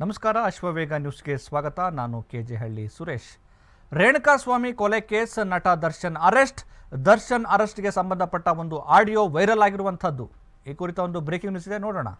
ನಮಸ್ಕಾರ, ಅಶ್ವವೇಗ ನ್ಯೂಸ್ಗೆ ಸ್ವಾಗತ. ನಾನು ಕೆಜೆ ಹಳ್ಳಿ ಸುರೇಶ್. ರೇಣುಕಾಸ್ವಾಮಿ ಕೊಲೆ ಕೇಸ್, ನಟ ದರ್ಶನ್ ಅರೆಸ್ಟ್. ದರ್ಶನ್ ಅರೆಸ್ಟ್ಗೆ ಸಂಬಂಧಪಟ್ಟ ಒಂದು ಆಡಿಯೋ ವೈರಲ್ ಆಗಿರುವಂಥದ್ದು. ಈ ಕುರಿತ ಒಂದು ಬ್ರೇಕಿಂಗ್ ನ್ಯೂಸ್ ಇದೆ, ನೋಡೋಣ.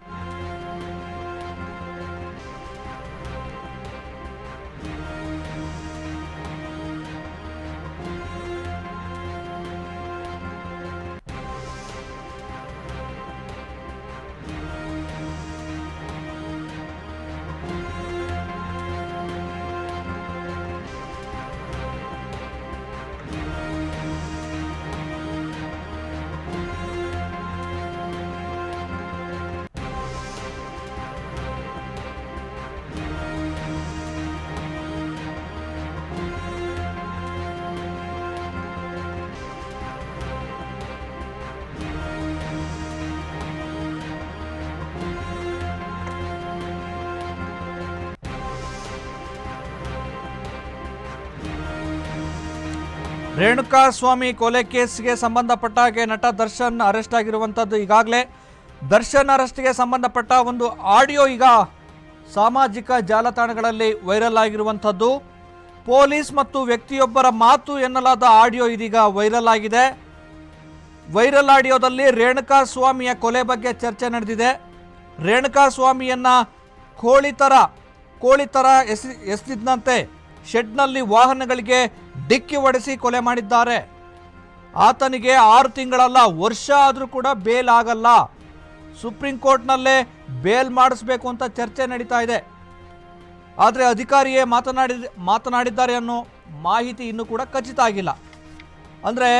ರೇಣುಕಾಸ್ವಾಮಿ ಕೊಲೆ ಕೇಸ್ಗೆ ಸಂಬಂಧಪಟ್ಟ ಹಾಗೆ ನಟ ದರ್ಶನ್ ಅರೆಸ್ಟ್ ಆಗಿರುವಂಥದ್ದು. ಈಗಾಗಲೇ ದರ್ಶನ್ ಅರೆಸ್ಟ್ಗೆ ಸಂಬಂಧಪಟ್ಟ ಒಂದು ಆಡಿಯೋ ಈಗ ಸಾಮಾಜಿಕ ಜಾಲತಾಣಗಳಲ್ಲಿ ವೈರಲ್ ಆಗಿರುವಂಥದ್ದು. ಪೊಲೀಸ್ ಮತ್ತು ವ್ಯಕ್ತಿಯೊಬ್ಬರ ಮಾತು ಎನ್ನಲಾದ ಆಡಿಯೋ ಇದೀಗ ವೈರಲ್ ಆಗಿದೆ. ವೈರಲ್ ಆಡಿಯೋದಲ್ಲಿ ರೇಣುಕಾಸ್ವಾಮಿಯ ಕೊಲೆ ಬಗ್ಗೆ ಚರ್ಚೆ ನಡೆದಿದೆ. ರೇಣುಕಾಸ್ವಾಮಿಯನ್ನ ಕೋಳಿ ತರ ಎಸೆದಿದ್ದಂತೆ ಶೆಡ್ನಲ್ಲಿ ವಾಹನಗಳಿಗೆ ಡಿಕ್ಕಿ ಹೊಡೆಸಿ ಕೊಲೆ ಮಾಡಿದ್ದಾರೆ. ಆತನಿಗೆ 6 ತಿಂಗಳಲ್ಲ, ವರ್ಷ ಆದರೂ ಕೂಡ ಬೇಲ್ ಆಗಲ್ಲ. ಸುಪ್ರೀಂ ಕೋರ್ಟ್ನಲ್ಲೇ ಬೇಲ್ ಮಾಡಿಸ್ಬೇಕು ಅಂತ ಚರ್ಚೆ ನಡೀತಾ ಇದೆ. ಆದರೆ ಅಧಿಕಾರಿಯೇ ಮಾತನಾಡಿದ್ದಾರೆ ಅನ್ನೋ ಮಾಹಿತಿ ಇನ್ನೂ ಕೂಡ ಖಚಿತ ಆಗಿಲ್ಲ. ಅಂದರೆ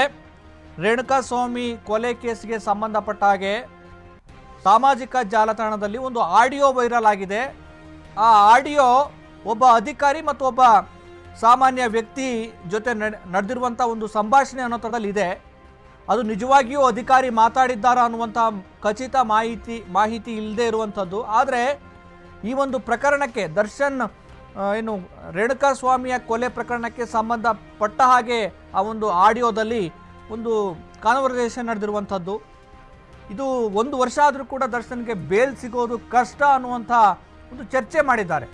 ರೇಣುಕಾಸ್ವಾಮಿ ಕೊಲೆ ಕೇಸ್ಗೆ ಸಂಬಂಧಪಟ್ಟ ಹಾಗೆ ಸಾಮಾಜಿಕ ಜಾಲತಾಣದಲ್ಲಿ ಒಂದು ಆಡಿಯೋ ವೈರಲ್ ಆಗಿದೆ. ಆ ಆಡಿಯೋ ಒಬ್ಬ ಅಧಿಕಾರಿ ಮತ್ತು ಒಬ್ಬ ಸಾಮಾನ್ಯ ವ್ಯಕ್ತಿ ಜೊತೆ ನಡೆದಿರುವಂಥ ಒಂದು ಸಂಭಾಷಣೆ ಅನ್ನೋ ಥರದಲ್ಲಿ ಇದೆ. ಅದು ನಿಜವಾಗಿಯೂ ಅಧಿಕಾರಿ ಮಾತಾಡಿದ್ದಾರಾ ಅನ್ನುವಂಥ ಖಚಿತ ಮಾಹಿತಿ ಇಲ್ಲದೆ ಇರುವಂಥದ್ದು. ಆದರೆ ಈ ಒಂದು ಪ್ರಕರಣಕ್ಕೆ ದರ್ಶನ್ ರೇಣುಕಾಸ್ವಾಮಿಯ ಕೊಲೆ ಪ್ರಕರಣಕ್ಕೆ ಸಂಬಂಧಪಟ್ಟ ಹಾಗೆ ಆ ಒಂದು ಆಡಿಯೋದಲ್ಲಿ ಒಂದು ಕಾನ್ವರ್ಸೇಷನ್ ನಡೆದಿರುವಂಥದ್ದು. ಇದು 1 ವರ್ಷ ಆದರೂ ಕೂಡ ದರ್ಶನ್ಗೆ ಬೇಲ್ ಸಿಗೋದು ಕಷ್ಟ ಅನ್ನುವಂಥ ಒಂದು ಚರ್ಚೆ ಮಾಡಿದ್ದಾರೆ.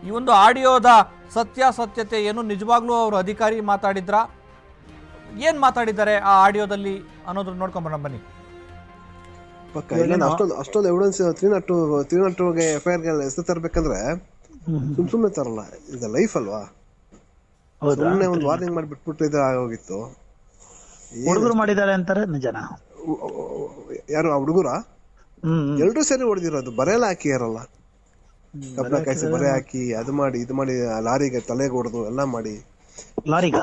ಈ ಒಂದು ಆಡಿಯೋದ ಸತ್ಯಾಸತ್ಯತೆ ಏನು, ನಿಜವಾಗ್ಲೂ ಅವರು ಅಧಿಕಾರಿ ಮಾತಾಡಿದ್ರ, ಏನ್ ಮಾತಾಡಿದ್ದಾರೆ ಆ ಆಡಿಯೋದಲ್ಲಿ ಅನ್ನೋದ್ರ ನೋಡ್ಕೊಂಬರೋಣ ಬನ್ನಿ. ಅಷ್ಟೊಂದು ಎವಿಡೆನ್ಸ್ 302 ಎಫ್ಐಆರ್ ಹೆಸರು ತರಬೇಕಂದ್ರೆ ಸುಮ್ಮನೆ ತರಲ್ಲ. ಇದು ಲೈಫ್ ಅಲ್ವಾ, ಸುಮ್ಮನೆ ಒಂದು ವಾರ್ನಿಂಗ್ ಮಾಡಿ ಬಿಟ್ಬಿಟ್ಟು ಇದು ಆಗೋಗಿತ್ತು. ಹುಡುಗರು ಮಾಡಿದ್ದಾರೆ ಅಂತಾರೆ, ನಿಜನಾ? ಯಾರು ಆ ಹುಡುಗರ? ಎಲ್ರೂ ಸೇರಿ ಹೊಡೆದಿರೋದು, ಬರೆಯಲ್ಲ ಹಾಕಿ ಯಾರಲ್ಲ, ಕಬ್ಬನ ಕಾಯಿಸಿ ಬರೆ ಹಾಕಿ ಅದು ಮಾಡಿ ಇದು ಮಾಡಿ, ಲಾರಿಗೆ ತಲೆಗೆ ಹೊಡೆದು ಎಲ್ಲ ಮಾಡಿ. ಲಾರಿಗ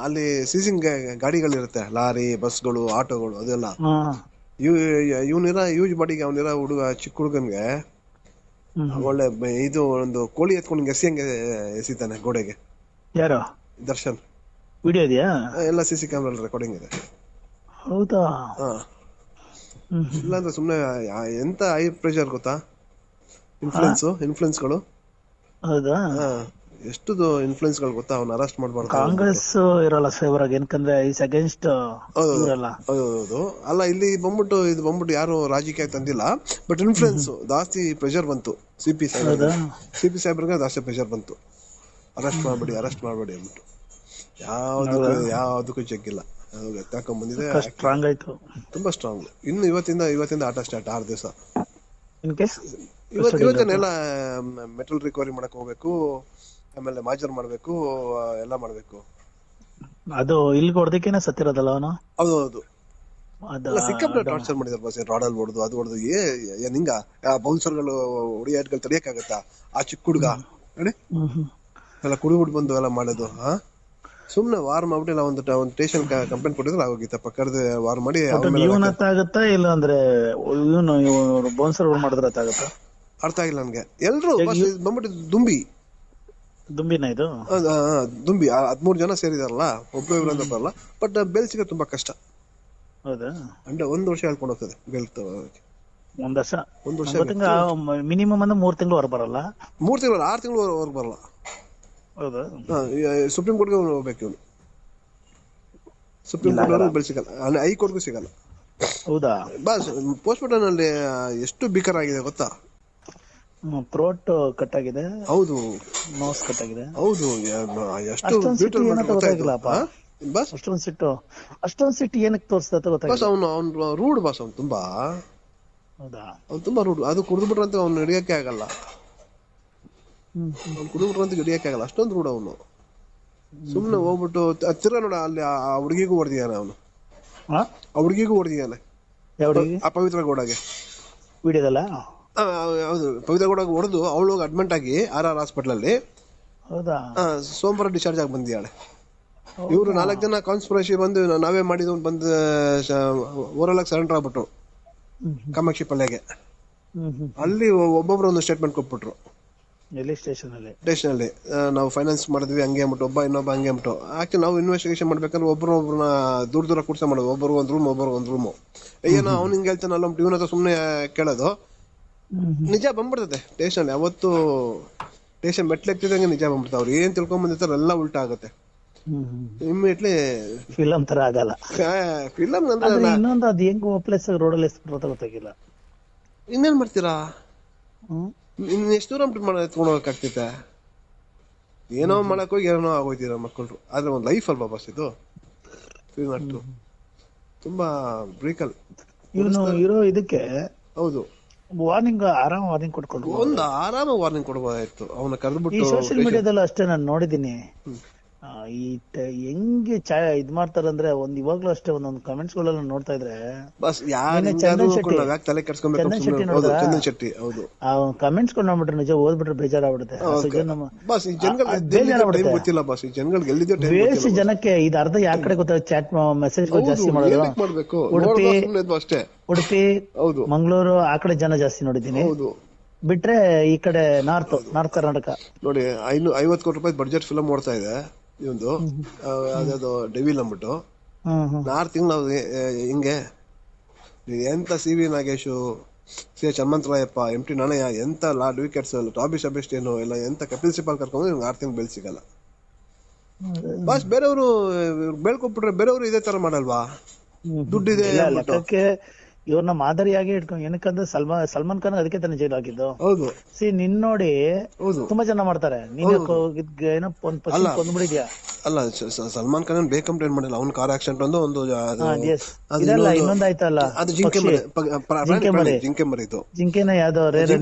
ಅಲ್ಲಿ ಸೀಸಿಂಗ್ ಗಾಡಿಗಳಿರುತ್ತೆ, ಲಾರಿ, ಬಸ್ಗಳು, ಆಟೋಗಳು, ಅದೆಲ್ಲ ಇವನಿರ ಯೂಸ್ ಬಾಡಿಗೆ ಅವನಿರ ಚಿಕ್ಕ ಹುಡುಗನ್ಗೆ ಒಳ್ಳೆ ಇದು ಒಂದು ಕೋಳಿ ಎತ್ಕೊಂಡು ಎಸಿಯಂಗೆ ಎಸಿತಾನೆ ಗೋಡೆಗೆ. ಯಾರು? ದರ್ಶನ್. ವಿಡಿಯೋ ಇದೆಯಾ? ಎಲ್ಲ CC ಕ್ಯಾಮ್ರಾ ರೆಕಾರ್ಡಿಂಗ್ ಇದೆ. ಹೌದಾ? ಇಲ್ಲಾಂದ್ರೆ ಸುಮ್ನೆ ಎಂತ ಹೈ ಪ್ರೆಷರ್ ಗೊತ್ತಾ, ಇನ್ಫ್ಲುಯೆನ್ಸ್ಗಳು. ಹೌದಾ? ಎಷ್ಟು ಇನ್ಫ್ಲುಯೆನ್ಸ್ಗಳು ಗೊತ್ತಾ, ಅವ್ನ ಅರೆಸ್ಟ್ ಮಾಡಬಾರ್ದು. ಕಾಂಗ್ರೆಸ್ ಇರಲ್ಲ ಫೇವರ್ ಆಗಿ, ಯಾಕಂದ್ರೆ ಈಸ್ ಅಗೇನ್ಸ್ಟ್ ಇರಲ್ಲ. ಹೌದು. ಅಲ್ಲ, ಇಲ್ಲಿ ಬಂದ್ಬಿಟ್ಟು ಯಾರು ರಾಜಕೀಯ ತಂದಿಲ್ಲ, ಬಟ್ ಇನ್ಫ್ಲುಯೆನ್ಸ್ ಜಾಸ್ತಿ ಪ್ರೆಷರ್ ಬಂತು. ಸಿಪಿ ಸಾಹೇಬ್ರಿಗೆ ಜಾಸ್ತಿ ಪ್ರೆಷರ್ ಬಂತು, ಅರೆಸ್ಟ್ ಮಾಡ್ಬೇಡಿ ಅಂದ್ಬಿಟ್ಟು. ಯಾವ್ದಕ್ಕೂ ಜಗ್ಗಿಲ್ಲ, ಎತ್ತಾಕೊಂಡ್ ಬಂದಿದೆ. ಸ್ಟ್ರಾಂಗ್ ಆಯ್ತು, ತುಂಬಾ ಸ್ಟ್ರಾಂಗ್. ಇನ್ನು ಇವತ್ತಿಂದ ಆಟ ಸ್ಟಾರ್ಟ್ 6 ದಿವಸ. ಇವತ್ತೇನೆಲ್ಲ ಮೆಟಲ್ ರಿಕವರಿ ಮಾಡಕ್ ಹೋಗ್ಬೇಕು, ಆಮೇಲೆ ಮಾಜರ್ ಮಾಡ್ಬೇಕು, ಎಲ್ಲ ಮಾಡ್ಬೇಕು. ಅದು ಇಲ್ಲಿ ಹೊಡೆದಕ್ಕೇನೆ ಸತ್ತಿರೋದಲ್ಲ ಅವನು. ಹೌದು. ಸಿಕ್ಕಾಪಟ್ಟೆ ಟಾರ್ಚರ್ ಮಾಡಿದಾರೆ ಬಸ್, ರಾಡಲ್ ಹೊಡೆದು ಅದು ಹೊಡೆದು. ನಿಂಗ ಬೌನ್ಸರ್ಗಳು ಹೊಡಿಯಾಟ್ಗಳು ತಡಿಯಕ್ಕಾಗತ್ತಾ? ಆ ಚಿಕ್ಕ ಹುಡುಗ ನೋಡಿ ಎಲ್ಲ ಕುಡಿಬಿಟ್ಟು ಬಂದು ಎಲ್ಲ ಮಾಡೋದು. ಸುಮ್ನೆ ವಾರ್ ಮಾಡ್ಬಿಟ್ಟಿಲ್ಲ, ಒಂದು ಸ್ಟೇಷನ್ ಕಂಪ್ಲೇಂಟ್ ಕೊಟ್ಟಿದ್ರೆ ಆಗೋಗಿತ್ತಪ್ಪ. ಕರೆದು ವಾರ್ ಮಾಡಿ ಆಗುತ್ತಾ ಇಲ್ಲ ಅಂದ್ರೆ ಇವನು ಬೌನ್ಸರ್ ಮಾಡಿದ್ರೆ ಆಗುತ್ತಾ? ಅರ್ಥ ಆಗಿಲ್ಲ ನನ್ಗೆ. ಎಲ್ರು ಬಂದ್ಬಿಟ್ಟು ದುಂಬಿನ ಇದು ದುಂಬಿ 13 ಜನ ಸೇರಿದಾರಲ್ಲ, ಒಬ್ಬರು ಅಂತ ಬರಲ್ಲ. ಬಟ್ ಬೇಲ್ ಸಿಗೋದು ತುಂಬಾ ಕಷ್ಟ. ಹೌದಾ? 1 ವರ್ಷ ಹೇಳ್ಕೊಂಡು ಹೋಗ್ತದೆ ಬೇಲ್. 1 ವರ್ಷ ಮಿನಿಮಮ್ ಅಂದ್ರೆ 3 ತಿಂಗಳು ಹೊರ ಬರಲ್ಲ. 3 ತಿಂಗಳು 6 ತಿಂಗಳು ಹೊರಗೆ ಬರಲ್ಲ. ಹೌದಾ? ಸುಪ್ರೀಂ ಕೋರ್ಟ್ಗೆ ಹೋಗ್ಬೇಕು ಇವನು. ಸುಪ್ರೀಂ ಕೋರ್ಟ್ ಬೆಲ್ ಸಿಗಲ್ಲ, ಹೈಕೋರ್ಟ್ಗೂ ಸಿಗಲ್ಲ. ಹೌದಾ? ಪೋಸ್ಟ್ ಮಾರ್ಟಮ್ ಅಲ್ಲಿ ಎಷ್ಟು ಭೀಕರ ಆಗಿದೆ ಗೊತ್ತಾ? ಥ್ರೋಟ್ ಕಟ್ ಆಗಿದೆ, ಹೌದು ನೋಸ್ ಕಟ್ ಆಗಿದೆ. ಹೌದು ಎಷ್ಟು ಅಷ್ಟೊಂದ್ ಸಿಟ್ಟು ಬ್ಯೂಟಿಫುಲ್ ಏನಂತ ಗೊತ್ತಾಗಿಲ್ಲಪ್ಪ. ಬಸ್ ಅಷ್ಟೊಂದ್ ಸಿಟ್ಟು ಏನಕ್ಕೆ ತೋರಿಸ್ತದ ಬಸ್ ಗೊತ್ತಾಗಿಲ್ಲ. ಅವ್ನು ರೂಡ್ ಬಸ್ ಅವ್ನು ತುಂಬಾ ಹೌದಾ? ಅವ್ನು ತುಂಬಾ ರೂಡ್. ಅದು ಕುಡಿದ್ಬಿಟ್ರಂತ ಅವ್ನು ಹಿಡಿಯಕ್ಕೆ ಆಗಲ್ಲ, ಅವ್ನು ಕುಡಿದ್ಬಿಟ್ರಂತ ಹಿಡಿಯಕ್ಕೆ ಆಗಲ್ಲ, ಅಷ್ಟೊಂದು ರೂಡ್ ಅವನು. ಸುಮ್ನೆ ಹೋಗ್ಬಿಟ್ಟು ತಿರ್ಗಾ ನೋಡ ಅಲ್ಲಿ ಆ ಹುಡುಗಿಗೂ ಹೊಡೆದಿದ್ದಾನೆ ಅವನು, ಹಾ? ಆ ಹುಡುಗಿಗೂ ಹೊಡೆದಿದ್ದಾನೆ, ಯಾವ ಹುಡುಗಿ? ಆ ಪವಿತ್ರ ಗೌಡಗೆ. ವಿಡಿಯೋದಲ್ಲ? ಹೌದು, ಪವಿತ್ರ ಗೌಡಗೆ ಹೊಡೆದು ಅವಳು ಅಡ್ಮಿಟ್ ಆಗಿ RR ಹಾಸ್ಪಿಟಲ್ ಅಲ್ಲಿ ಹೌದಾ? ಸೋಮವಾರ ಡಿಸ್ಚಾರ್ಜ್ ಆಗಿ ಬಂದಿದ್ದಾಳೆ. ಇವರು 4 ಜನ ಕಾನ್ಸ್ಪಿರಸಿ ಬಂದು ನಾವೇ ಮಾಡಿದ್ವು ಬಂದು ಓರಲ್ ಆಗಿ ಸರೆಂಡರ್ ಆಗ್ಬಿಟ್ರು ಕಾಮಾಕ್ಷಿ ಪಲ್ಯಗೆ. ಅಲ್ಲಿ ಒಬ್ಬೊಬ್ರು ಒಂದು ಸ್ಟೇಟ್ಮೆಂಟ್ ಕೊಟ್ಬಿಟ್ರು ಎಲ್ಲಿ? ಸ್ಟೇಷನ್ ಅಲ್ಲಿ ನಾವು ಫೈನಾನ್ಸ್ ಮಾಡಿದ್ವಿ ಹಂಗೆ ಅಂದ್ಬಿಟ್ಟು, ಇನ್ನೊಬ್ಬ ಹಂಗೆ ಅಂದ್ಬಿಟ್ಟು. ಆಕ್ಚುಲಿ ನಾವು ಇನ್ವೆಸ್ಟಿಗೇಷನ್ ಮಾಡ್ಬೇಕಂದ್ರೆ ಒಬ್ಬರನ್ನ ದೂರ ಕೂರ್ಸ ಮಾಡೋದು, ಒಬ್ಬರು ಒಂದು ರೂಮು. ಏನೋ ಅವ್ನು ಹಿಂಗೆ ಹೇಳ್ತಾನಲ್ಲ ಇವನ ಹತ್ರ ಸುಮ್ಮನೆ ಕೇಳೋದು. ನಿಜ ಬಂದ್ಬಿಡ್ತದೆ ಸ್ಟೇಷನ್. ಯಾವತ್ತು ಸ್ಟೇಷನ್ ಮೆಟ್ಲೆಕ್ತಿದಂಗೆ ನಿಜ ಬಂದ್ಬಿಡ್ತಾರೆ. ಅವ್ರು ಏನ್ ತಿಳ್ಕೊಂಡ್ ಬಂದಿರ್ತಾರೆ ಎಲ್ಲ ಉಲ್ಟಾ ಆಗುತ್ತೆ ಇಮ್ಮಿಡಿಯೇಟ್ಲಿ. ಫಿಲಂ ತರ ಆಗಲ್ಲ. ಫಿಲಂ ಇನ್ನೊಂದು ಅದು ಹೆಂಗ್ ಪ್ಲೇಸ್ ರೋಡಲ್ಲಿ ಎಸ್ಬಿಟ್ರೆ ಗೊತ್ತಾಗಿಲ್ಲ. ಇನ್ನೇನ್ ಮಾಡ್ತೀರಾ? ಇನ್ ಎಷ್ಟು ದೂರ ಎತ್ಕೊಂಡು ಹೋಗಕ್ಕಾಗ್ತೈತೆ? ಏನೋ ಮಾಡಕ್ ಹೋಗಿ ಏನೋ ಆಗೋಯ್ತೀರ ಮಕ್ಕಳು. ಆದ್ರೆ ಒಂದ್ ಲೈಫ್ ಅಲ್ವಾ ಬಸ್ ಇದು. ತುಂಬಾ ಬ್ರೇಕಲ್ ಇವನು ಇರೋ ಇದಕ್ಕೆ. ಹೌದು, ವಾರ್ನಿಂಗ್, ಆರಾಮ ವಾರ್ನಿಂಗ್ ಕೊಟ್ಕೊಂಡು ಒಂದು ಆರಾಮ ವಾರ್ನಿಂಗ್ ಕೊಡ್ಬೋದಾಯ್ತು. ಅವನ ಈ ಕರೆದ್ಬಿಟ್ಟು ಸೋಷಿಯಲ್ ಮೀಡಿಯಾದಲ್ಲೂ ಅಷ್ಟೇ ನಾನು ನೋಡಿದೀನಿ. ಹೆಂಗೆ ಇದ್ ಮಾಡ್ತಾರಂದ್ರೆ ಇವಾಗ್ಲೂ ಅಷ್ಟೇ ಒಂದೊಂದು ಕಮೆಂಟ್ಸ್ ಗಳೆಲ್ಲ ನೋಡ್ತಾ ಇದ್ರೆ ಬಸ್ ಚಂದನ್ ಶೆಟ್ಟಿ ಚಂದನ್ ಶೆಟ್ಟಿ. ಹೌದು, ಕಮೆಂಟ್ಸ್ ಗಳು ನೋಡ್ಬಿಟ್ರೆ ನಿಜ ಓದ್ಬಿಟ್ರೆ ಬೇಜಾರಾಗ್ಬಿಡುತ್ತೆ. ಬಸ್ ಈ ಜನಗಳಿಗೆ ಗೊತ್ತಿಲ್ಲ ಬಸ್, ಈ ಜನಗಳಿಗೆ ಎಲ್ಲಿದೆ ಬೇಸಿ ಜನಕ್ಕೆ ಇದು ಅರ್ಧ ಯಾವ ಕಡೆ ಗೊತ್ತಾಗ ಚಾಟ್ ಮೆಸೇಜ್ ಜಾಸ್ತಿ ಮಾಡೋದು. ಮಾಡ್ಬೇಕು ಅಷ್ಟೇ. ಉಡುಪಿ, ಹೌದು, ಮಂಗಳೂರು ಆ ಕಡೆ ಜನ ಜಾಸ್ತಿ ನೋಡಿದೀನಿ. ಹೌದು, ಬಿಟ್ರೆ ಈ ಕಡೆ ನಾರ್ತ್ ಕರ್ನಾಟಕ ನೋಡಿ 50 ಕೋಟಿ ರೂಪಾಯಿ ಬಡ್ಜೆಟ್ ಫಿಲಂ ಓಡ್ತಾ ಇದೆ ಇವಂದು. ಅದ್ಯಾವ್ದು ಡೆವಿಲ್ ಅಂದ್ಬಿಟ್ಟು. ನಾರ್ತ್ ನಾವು ಹಿಂಗೆ ಎಂತ CV Nagesh, CH Hanumantharayappa, MT Nanaiah, ಎಂತ ಲಾರ್ಡ್ ವಿಕೆಟ್ಸ್, ಟಾಬಿ ಸೆಬೆಸ್ಟಿಯನ್ ಎಲ್ಲ ಎಂತ ಕಪಿಲ್ ಸಿಪಾಲ್ ಕರ್ಕೊಂಡು 6 ತಿಂಗಳು ಬೆಲ್ ಸಿಗಲ್ಲ ಬಸ್. ಬೇರೆಯವರು ಬೆಳ್ಕೊಟ್ಬಿಟ್ರೆ ಬೇರೆಯವರು ಇದೇ ತರ ಮಾಡಲ್ವಾ? ದುಡ್ಡಿದೆ ಲೆಕ್ಕಕ್ಕೆ ಇವ್ರನ್ನ ಮಾದರಿಯಾಗಿ ಇಟ್ಕೊಂಡು. ಏನಕ್ಕಂದ್ರೆ ಸಲ್ಮಾನ್ ಖಾನ್ ಅದಕ್ಕೆ ತಾನೇ ಜೈಲ್ ಹಾಕಿದ್ದು. ಹೌದು, ನಿನ್ ನೋಡಿ ತುಂಬಾ ಜನ ಮಾಡ್ತಾರೆ. ನೀನ್ ಏನೋ ಕೊಂದ್ಬಿಡಿದ್ಯಾ? ಅಲ್ಲ, ಸಲ್ಮಾನ್ ಖಾನ್ ಬೇಕ್ ಕಂಪ್ಲೇಂಟ್ ಮಾಡಿಲ್ಲ. ಅವ್ನ ಕಾರ್ ಆಕ್ಸಿಡೆಂಟ್ ಒಂದು ಇನ್ನೊಂದ್ ಆಯ್ತಲ್ಲ, ಅದು ಜಿಂಕೆ ಮರಿದು. ಜಿಂಕೆನ ಯಾವ್ದೋ ರೇರ್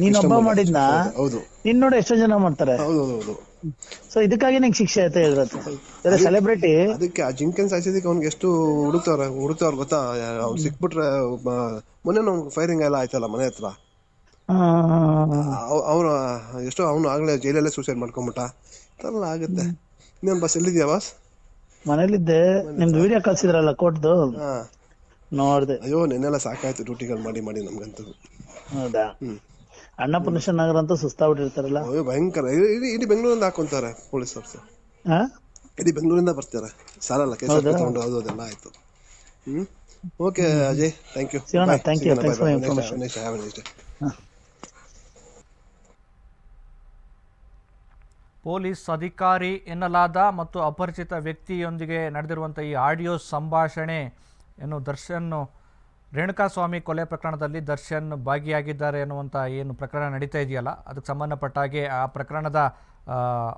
ನೀನೊಬ್ಬ ಮಾಡಿದ್ನ. ಹೌದು, ನಿನ್ ನೋಡಿ ಎಷ್ಟೋ ಜನ ಮಾಡ್ತಾರೆ. ಹೌದು. ಸೊ ಇದಕ್ಕಾಗಿ ನಂಗೆ ಶಿಕ್ಷೆ ಆಯ್ತಾ ಹೇಳಿದ್ರೆ ಸೆಲೆಬ್ರಿಟಿ. ಅದಕ್ಕೆ ಆ ಜಿಂಕೆನ್ ಸಾಯಿಸಿದಕ್ಕೆ ಅವ್ನಿಗೆ ಎಷ್ಟು ಹುಡುಕ್ತವ್ರ ಗೊತ್ತಾ? ಅವ್ನು ಸಿಕ್ಬಿಟ್ರೆ ಮೊನ್ನೆ ಫೈರಿಂಗ್ ಎಲ್ಲ ಆಯ್ತಲ್ಲ ಮನೆ ಹತ್ರ. ಅವ್ರು ಎಷ್ಟೋ ಅವನು ಆಗ್ಲೇ ಜೈಲಲ್ಲೇ ಸೂಸೈಡ್ ಮಾಡ್ಕೊಂಬಿಟ್ಟ. ತರಲ್ಲ ಆಗುತ್ತೆ. ಇನ್ನೇನ್ ಬಸ್ ಎಲ್ಲಿದ್ಯಾ ಬಸ್? ಮನೇಲಿದ್ದೆ. ನಿಮ್ದು ವಿಡಿಯೋ ಕಳ್ಸಿದ್ರಲ್ಲ ಕೋರ್ಟ್ದು, ನೋಡ್ದೆ. ಅಯ್ಯೋ ನೆನ್ನೆಲ್ಲ ಸಾಕಾಯ್ತು ಡ್ಯೂಟಿಗಳು ಮಾಡಿ ನಮ್ಗಂತೂ. ಹೌದಾ? ಅನ್ನಪೂರ್ಣೇಶ್ವರ ನಗರ ಅಂತೂ ಸುಸ್ತಾಗ್ಬಿಟ್ಟಿರ್ತಾರಲ್ಲ. ಅಯ್ಯೋ ಭಯಂಕರ. ಇಡೀ ಬೆಂಗಳೂರಿಂದ ಹಾಕೊಂತಾರೆ ಪೊಲೀಸರ್ಸ್. ಇಡೀ ಬೆಂಗಳೂರಿಂದ ಬರ್ತಾರೆ, ಸಾಲಲ್ಲ ಕೇಸ್ ತಗೊಂಡು. ಅದೆಲ್ಲ ಆಯ್ತು. Okay Ajay, thank you. Police ಅಧಿಕಾರಿ ಎನ್ನಲಾದ ಮತ್ತು ಅಪರಿಚಿತ ವ್ಯಕ್ತಿಯೊಂದಿಗೆ ನಡೆದಿರುವಂಥ ಈ ಆಡಿಯೋ ಸಂಭಾಷಣೆ ದರ್ಶನ್ ರೇಣುಕಾಸ್ವಾಮಿ ಕೊಲೆ ಪ್ರಕರಣದಲ್ಲಿ ದರ್ಶನ್ ಭಾಗಿಯಾಗಿದ್ದಾರೆ ಅನ್ನುವಂಥ ಏನು ಪ್ರಕರಣ ನಡೀತಾ ಇದೆಯಲ್ಲ, ಅದಕ್ಕೆ ಸಂಬಂಧಪಟ್ಟ ಹಾಗೆ ಆ ಪ್ರಕರಣದ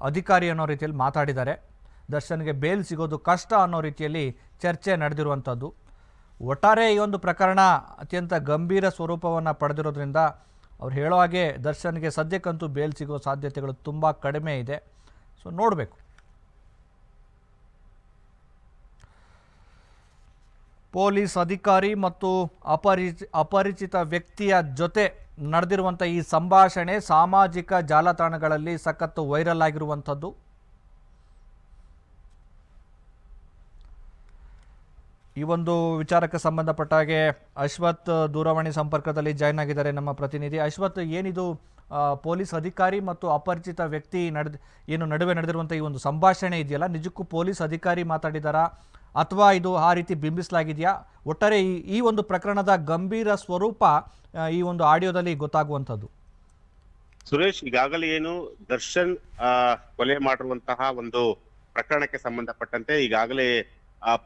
ಅಧಿಕಾರಿ ಅನ್ನೋ ರೀತಿಯಲ್ಲಿ ಮಾತಾಡಿದ್ದಾರೆ. ದರ್ಶನ್ಗೆ ಬೇಲ್ ಸಿಗೋದು ಕಷ್ಟ ಅನ್ನೋ ರೀತಿಯಲ್ಲಿ ಚರ್ಚೆ ನಡೆದಿರುವಂಥದ್ದು. ಒಟ್ಟಾರೆ ಈ ಒಂದು ಪ್ರಕರಣ ಅತ್ಯಂತ ಗಂಭೀರ ಸ್ವರೂಪವನ್ನು ಪಡೆದಿರೋದ್ರಿಂದ ಅವ್ರು ಹೇಳೋ ಹಾಗೆ ದರ್ಶನ್ಗೆ ಸದ್ಯಕ್ಕಂತೂ ಬೇಲ್ ಸಿಗೋ ಸಾಧ್ಯತೆಗಳು ತುಂಬ ಕಡಿಮೆ ಇದೆ. ಸೊ ನೋಡಬೇಕು. ಪೊಲೀಸ್ ಅಧಿಕಾರಿ ಮತ್ತು ಅಪರಿಚಿತ ವ್ಯಕ್ತಿಯ ಜೊತೆ ನಡೆದಿರುವಂಥ ಈ ಸಂಭಾಷಣೆ ಸಾಮಾಜಿಕ ಜಾಲತಾಣಗಳಲ್ಲಿ ಸಖತ್ತು ವೈರಲ್ ಆಗಿರುವಂಥದ್ದು. ಈ ಒಂದು ವಿಚಾರಕ್ಕೆ ಸಂಬಂಧಪಟ್ಟ ಹಾಗೆ ಅಶ್ವಥ್ ದೂರವಾಣಿ ಸಂಪರ್ಕದಲ್ಲಿ ಜಾಯ್ನ್ ಆಗಿದ್ದಾರೆ ನಮ್ಮ ಪ್ರತಿನಿಧಿ. ಅಶ್ವಥ್, ಏನಿದು ಪೊಲೀಸ್ ಅಧಿಕಾರಿ ಮತ್ತು ಅಪರಿಚಿತ ವ್ಯಕ್ತಿ ನಡುವೆ ನಡೆದಿರುವಂಥ ಈ ಒಂದು ಸಂಭಾಷಣೆ ಇದೆಯಲ್ಲ, ನಿಜಕ್ಕೂ ಪೊಲೀಸ್ ಅಧಿಕಾರಿ ಮಾತಾಡಿದಾರಾ ಅಥವಾ ಇದು ಆ ರೀತಿ ಬಿಂಬಿಸಲಾಗಿದೆಯಾ? ಒಟ್ಟಾರೆ ಈ ಒಂದು ಪ್ರಕರಣದ ಗಂಭೀರ ಸ್ವರೂಪ ಈ ಒಂದು ಆಡಿಯೋದಲ್ಲಿ ಗೊತ್ತಾಗುವಂಥದ್ದು. ಸುರೇಶ್, ಈಗಾಗಲೇ ಏನು ದರ್ಶನ್ ಕೊಲೆ ಮಾಡಿರುವಂತಹ ಒಂದು ಪ್ರಕರಣಕ್ಕೆ ಸಂಬಂಧಪಟ್ಟಂತೆ ಈಗಾಗಲೇ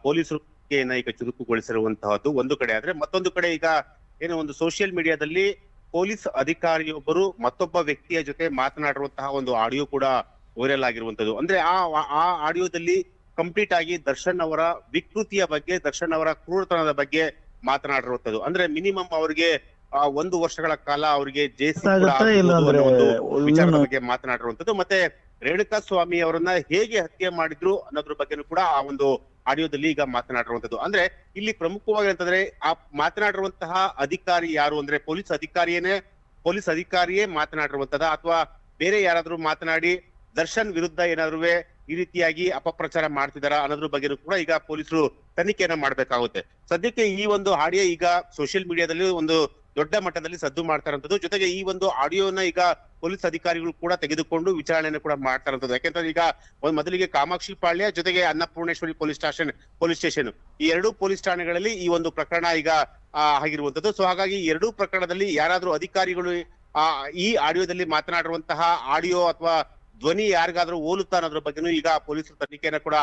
ಪೊಲೀಸರು ಈಗ ಚುರುಕುಗೊಳಿಸಿರುವಂತಹದ್ದು ಒಂದು ಕಡೆ ಆದ್ರೆ, ಮತ್ತೊಂದು ಕಡೆ ಈಗ ಏನು ಒಂದು ಸೋಷಿಯಲ್ ಮೀಡಿಯಾದಲ್ಲಿ ಪೊಲೀಸ್ ಅಧಿಕಾರಿಯೊಬ್ಬರು ಮತ್ತೊಬ್ಬ ವ್ಯಕ್ತಿಯ ಜೊತೆ ಮಾತನಾಡಿರುವಂತಹ ಒಂದು ಆಡಿಯೋ ಕೂಡ ವೈರಲ್ ಆಗಿರುವಂತದ್ದು. ಅಂದ್ರೆ ಆ ಆಡಿಯೋದಲ್ಲಿ ಕಂಪ್ಲೀಟ್ ಆಗಿ ದರ್ಶನ್ ಅವರ ವಿಕೃತಿಯ ಬಗ್ಗೆ, ದರ್ಶನ್ ಅವರ ಕ್ರೂರತನದ ಬಗ್ಗೆ ಮಾತನಾಡಿರುವಂತದ್ದು. ಅಂದ್ರೆ ಮಿನಿಮಮ್ ಅವರಿಗೆ 1 ವರ್ಷಗಳ ಕಾಲ ಅವರಿಗೆ ಜೈಲು ಒಂದು ವಿಚಾರದ ಬಗ್ಗೆ ಮಾತನಾಡಿರುವಂತದ್ದು. ಮತ್ತೆ ರೇಣುಕಾ ಸ್ವಾಮಿ ಅವರನ್ನ ಹೇಗೆ ಹತ್ಯೆ ಮಾಡಿದ್ರು ಅನ್ನೋದ್ರ ಬಗ್ಗೆನೂ ಕೂಡ ಆ ಒಂದು ಆಡಿಯೋದಲ್ಲಿ ಈಗ ಮಾತನಾಡಿರುವಂತದ್ದು. ಅಂದ್ರೆ ಇಲ್ಲಿ ಪ್ರಮುಖವಾಗಿ ಅಂತಂದ್ರೆ ಆ ಮಾತನಾಡಿರುವಂತಹ ಅಧಿಕಾರಿ ಯಾರು ಅಂದ್ರೆ ಪೊಲೀಸ್ ಅಧಿಕಾರಿಯೇ ಮಾತನಾಡಿರುವಂತದ, ಅಥವಾ ಬೇರೆ ಯಾರಾದ್ರೂ ಮಾತನಾಡಿ ದರ್ಶನ್ ವಿರುದ್ಧ ಏನಾದ್ರು ಈ ರೀತಿಯಾಗಿ ಅಪಪ್ರಚಾರ ಮಾಡ್ತಿದಾರ ಅನ್ನೋದ್ರ ಬಗ್ಗೆನೂ ಕೂಡ ಈಗ ಪೊಲೀಸರು ತನಿಖೆಯನ್ನ ಮಾಡ್ಬೇಕಾಗುತ್ತೆ. ಸದ್ಯಕ್ಕೆ ಈ ಒಂದು ಆಡಿಯೋ ಈಗ ಸೋಷಿಯಲ್ ಮೀಡಿಯಾದಲ್ಲಿ ಒಂದು ದೊಡ್ಡ ಮಟ್ಟದಲ್ಲಿ ಸದ್ದು ಮಾಡ್ತಾ ಇರುವಂತದ್ದು. ಜೊತೆಗೆ ಈ ಒಂದು ಆಡಿಯೋನ ಈಗ ಪೊಲೀಸ್ ಅಧಿಕಾರಿಗಳು ಕೂಡ ತೆಗೆದುಕೊಂಡು ವಿಚಾರಣೆಯನ್ನು ಕೂಡ ಮಾಡ್ತಾ ಇರುವಂತದ್ದು. ಯಾಕೆಂದ್ರೆ ಈಗ ಮೊದಲಿಗೆ ಕಾಮಾಕ್ಷಿ ಪಾಳ್ಯ ಜೊತೆಗೆ ಅನ್ನಪೂರ್ಣೇಶ್ವರಿ ಪೊಲೀಸ್ ಸ್ಟೇಷನ್ ಈ 2 ಪೊಲೀಸ್ ಠಾಣೆಗಳಲ್ಲಿ ಈ ಒಂದು ಪ್ರಕರಣ ಈಗ ಆಗಿರುವಂತದ್ದು. ಸೊ ಹಾಗಾಗಿ 2 ಪ್ರಕರಣದಲ್ಲಿ ಯಾರಾದ್ರೂ ಅಧಿಕಾರಿಗಳು ಈ ಆಡಿಯೋದಲ್ಲಿ ಮಾತನಾಡಿರುವಂತಹ ಆಡಿಯೋ ಅಥವಾ ಧ್ವನಿ ಯಾರಿಗಾದ್ರೂ ಹೋಲುತ್ತಾ ಅನ್ನೋದ್ರ ಬಗ್ಗೆನೂ ಈಗ ಪೊಲೀಸರು ತನಿಖೆಯನ್ನ ಕೂಡ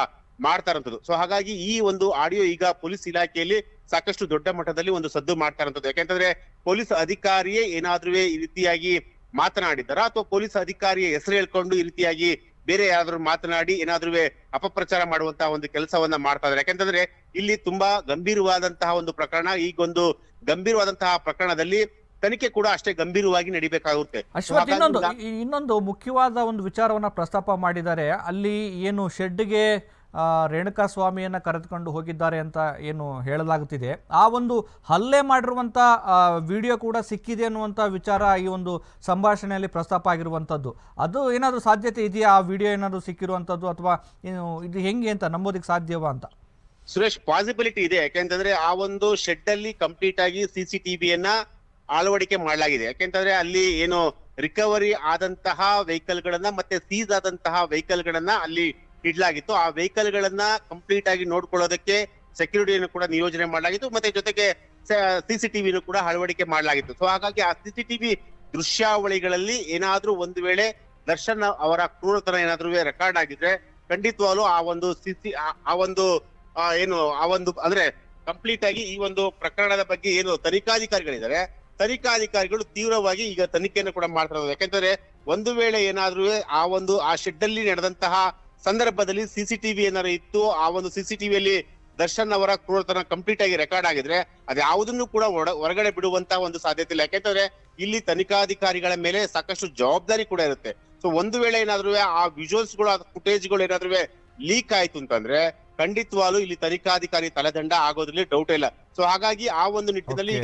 ಮಾಡ್ತಾ ಇರುವಂತದ್ದು. ಸೊ ಹಾಗಾಗಿ ಈ ಒಂದು ಆಡಿಯೋ ಈಗ ಪೊಲೀಸ್ ಇಲಾಖೆಯಲ್ಲಿ ಸಾಕಷ್ಟು ದೊಡ್ಡ ಮಟ್ಟದಲ್ಲಿ ಒಂದು ಸದ್ದು ಮಾಡ್ತಾ ಇರುವಂತದ್ದು. ಯಾಕೆಂತಂದ್ರೆ ಪೊಲೀಸ್ ಅಧಿಕಾರಿಯೇ ಏನಾದ್ರೂ ಈ ರೀತಿಯಾಗಿ ಮಾತನಾಡಿದಾರ, ಅಥವಾ ಪೊಲೀಸ್ ಅಧಿಕಾರಿಯ ಹೆಸರು ಹೇಳ್ಕೊಂಡು ಈ ರೀತಿಯಾಗಿ ಬೇರೆ ಯಾರಾದ್ರೂ ಮಾತನಾಡಿ ಏನಾದ್ರೂ ಅಪಪ್ರಚಾರ ಮಾಡುವಂತಹ ಒಂದು ಕೆಲಸವನ್ನ ಮಾಡ್ತಾ ಇದ್ದಾರೆ. ಯಾಕೆಂತಂದ್ರೆ ಇಲ್ಲಿ ತುಂಬಾ ಗಂಭೀರವಾದಂತಹ ಒಂದು ಪ್ರಕರಣ. ಈಗೊಂದು ಗಂಭೀರವಾದಂತಹ ಪ್ರಕರಣದಲ್ಲಿ ತನಿಖೆ ಕೂಡ ಅಷ್ಟೇ ಗಂಭೀರವಾಗಿ ನಡಿಬೇಕಾಗುತ್ತೆ. ಅಶ್ವಥ್, ಇನ್ನೊಂದು ಮುಖ್ಯವಾದ ಒಂದು ವಿಚಾರವನ್ನ ಪ್ರಸ್ತಾಪ ಮಾಡಿದ್ದಾರೆ. ಅಲ್ಲಿ ಏನು ಶೆಡ್ಗೆ ರೇಣುಕಾ ಸ್ವಾಮಿಯನ್ನ ಕರೆದುಕೊಂಡು ಹೋಗಿದ್ದಾರೆ ಅಂತ ಏನು ಹೇಳಲಾಗುತ್ತಿದೆ, ಆ ಒಂದು ಹಲ್ಲೆ ಮಾಡಿರುವಂಥ ವಿಡಿಯೋ ಕೂಡ ಸಿಕ್ಕಿದೆ ಅನ್ನುವಂಥ ವಿಚಾರ ಈ ಒಂದು ಸಂಭಾಷಣೆಯಲ್ಲಿ ಪ್ರಸ್ತಾಪ ಆಗಿರುವಂಥದ್ದು. ಅದು ಏನಾದರೂ ಸಾಧ್ಯತೆ ಇದೆಯಾ? ಆ ವಿಡಿಯೋ ಏನಾದರೂ ಸಿಕ್ಕಿರುವಂಥದ್ದು, ಅಥವಾ ಏನು ಇದು ಹೆಂಗೆ ಅಂತ ನಂಬೋದಕ್ಕೆ ಸಾಧ್ಯವಾ ಅಂತ? ಸುರೇಶ್, ಪಾಸಿಬಿಲಿಟಿ ಇದೆ. ಯಾಕೆಂತಂದ್ರೆ ಆ ಒಂದು ಶೆಡ್ ಅಲ್ಲಿ ಕಂಪ್ಲೀಟ್ ಆಗಿ CCTVಯನ್ನ ಅಳವಡಿಕೆ ಮಾಡಲಾಗಿದೆ. ಯಾಕೆಂತಂದ್ರೆ ಅಲ್ಲಿ ಏನು ರಿಕವರಿ ಆದಂತಹ ವೆಹಿಕಲ್ ಗಳನ್ನ ಮತ್ತೆ ಸೀಸ್ ಆದಂತಹ ವೆಹಿಕಲ್ ಗಳನ್ನ ಅಲ್ಲಿ ಇಡ್ಲಾಗಿತ್ತು. ಆ ವೆಹಿಕಲ್ ಗಳನ್ನ ಕಂಪ್ಲೀಟ್ ಆಗಿ ನೋಡ್ಕೊಳ್ಳೋದಕ್ಕೆ ಸೆಕ್ಯೂರಿಟಿಯನ್ನು ಕೂಡ ನಿಯೋಜನೆ ಮಾಡಲಾಗಿತ್ತು, ಮತ್ತೆ ಜೊತೆಗೆ CCTVನೂ ಕೂಡ ಅಳವಡಿಕೆ ಮಾಡಲಾಗಿತ್ತು. ಸೊ ಹಾಗಾಗಿ ಆ CCTV ದೃಶ್ಯಾವಳಿಗಳಲ್ಲಿ ಏನಾದ್ರೂ ಒಂದು ವೇಳೆ ದರ್ಶನ್ ಅವರ ಕ್ರೂರತನ ಏನಾದ್ರೂ ರೆಕಾರ್ಡ್ ಆಗಿದ್ರೆ ಖಂಡಿತವಾಗ್ಲೂ ಆ ಒಂದು ಅಂದ್ರೆ ಕಂಪ್ಲೀಟ್ ಆಗಿ ಈ ಒಂದು ಪ್ರಕರಣದ ಬಗ್ಗೆ ಏನು ತನಿಖಾಧಿಕಾರಿಗಳಿದ್ದಾರೆ, ತನಿಖಾಧಿಕಾರಿಗಳು ತೀವ್ರವಾಗಿ ಈಗ ತನಿಖೆಯನ್ನು ಕೂಡ ಮಾಡ್ತಾ ಇರೋದು. ಯಾಕೆಂದ್ರೆ ಒಂದು ವೇಳೆ ಏನಾದ್ರೂ ಆ ಶೆಡ್ ಅಲ್ಲಿ ನಡೆದಂತಹ ಸಂದರ್ಭದಲ್ಲಿ CCTV ಏನಾದ್ರು ಇತ್ತು, ಆ ಒಂದು CCTVಯಲ್ಲಿ ದರ್ಶನ್ ಅವರ ಕ್ರೂರತನ ಕಂಪ್ಲೀಟ್ ಆಗಿ ರೆಕಾರ್ಡ್ ಆಗಿದ್ರೆ ಅದ್ಯಾವುದನ್ನು ಕೂಡ ಹೊರಗಡೆ ಬಿಡುವಂತ ಒಂದು ಸಾಧ್ಯತೆ ಇಲ್ಲ. ಯಾಕೆಂದ್ರೆ ಇಲ್ಲಿ ತನಿಖಾಧಿಕಾರಿಗಳ ಮೇಲೆ ಸಾಕಷ್ಟು ಜವಾಬ್ದಾರಿ ಕೂಡ ಇರುತ್ತೆ. ಸೊ ಒಂದು ವೇಳೆ ಏನಾದ್ರು ಆ ವಿಜುವಲ್ಸ್ ಗಳು, ಫುಟೇಜ್ ಗಳು ಏನಾದ್ರು ಲೀಕ್ ಆಯ್ತು ಅಂತಂದ್ರೆ ಖಂಡಿತವಾಗ್ಲೂ ಇಲ್ಲಿ ತನಿಖಾಧಿಕಾರಿ ತಲೆದಂಡ ಆಗೋದ್ರಲ್ಲಿ ಡೌಟ್ ಇಲ್ಲ. ಸೊ ಹಾಗಾಗಿ ಆ ಒಂದು ನಿಟ್ಟಿನಲ್ಲಿ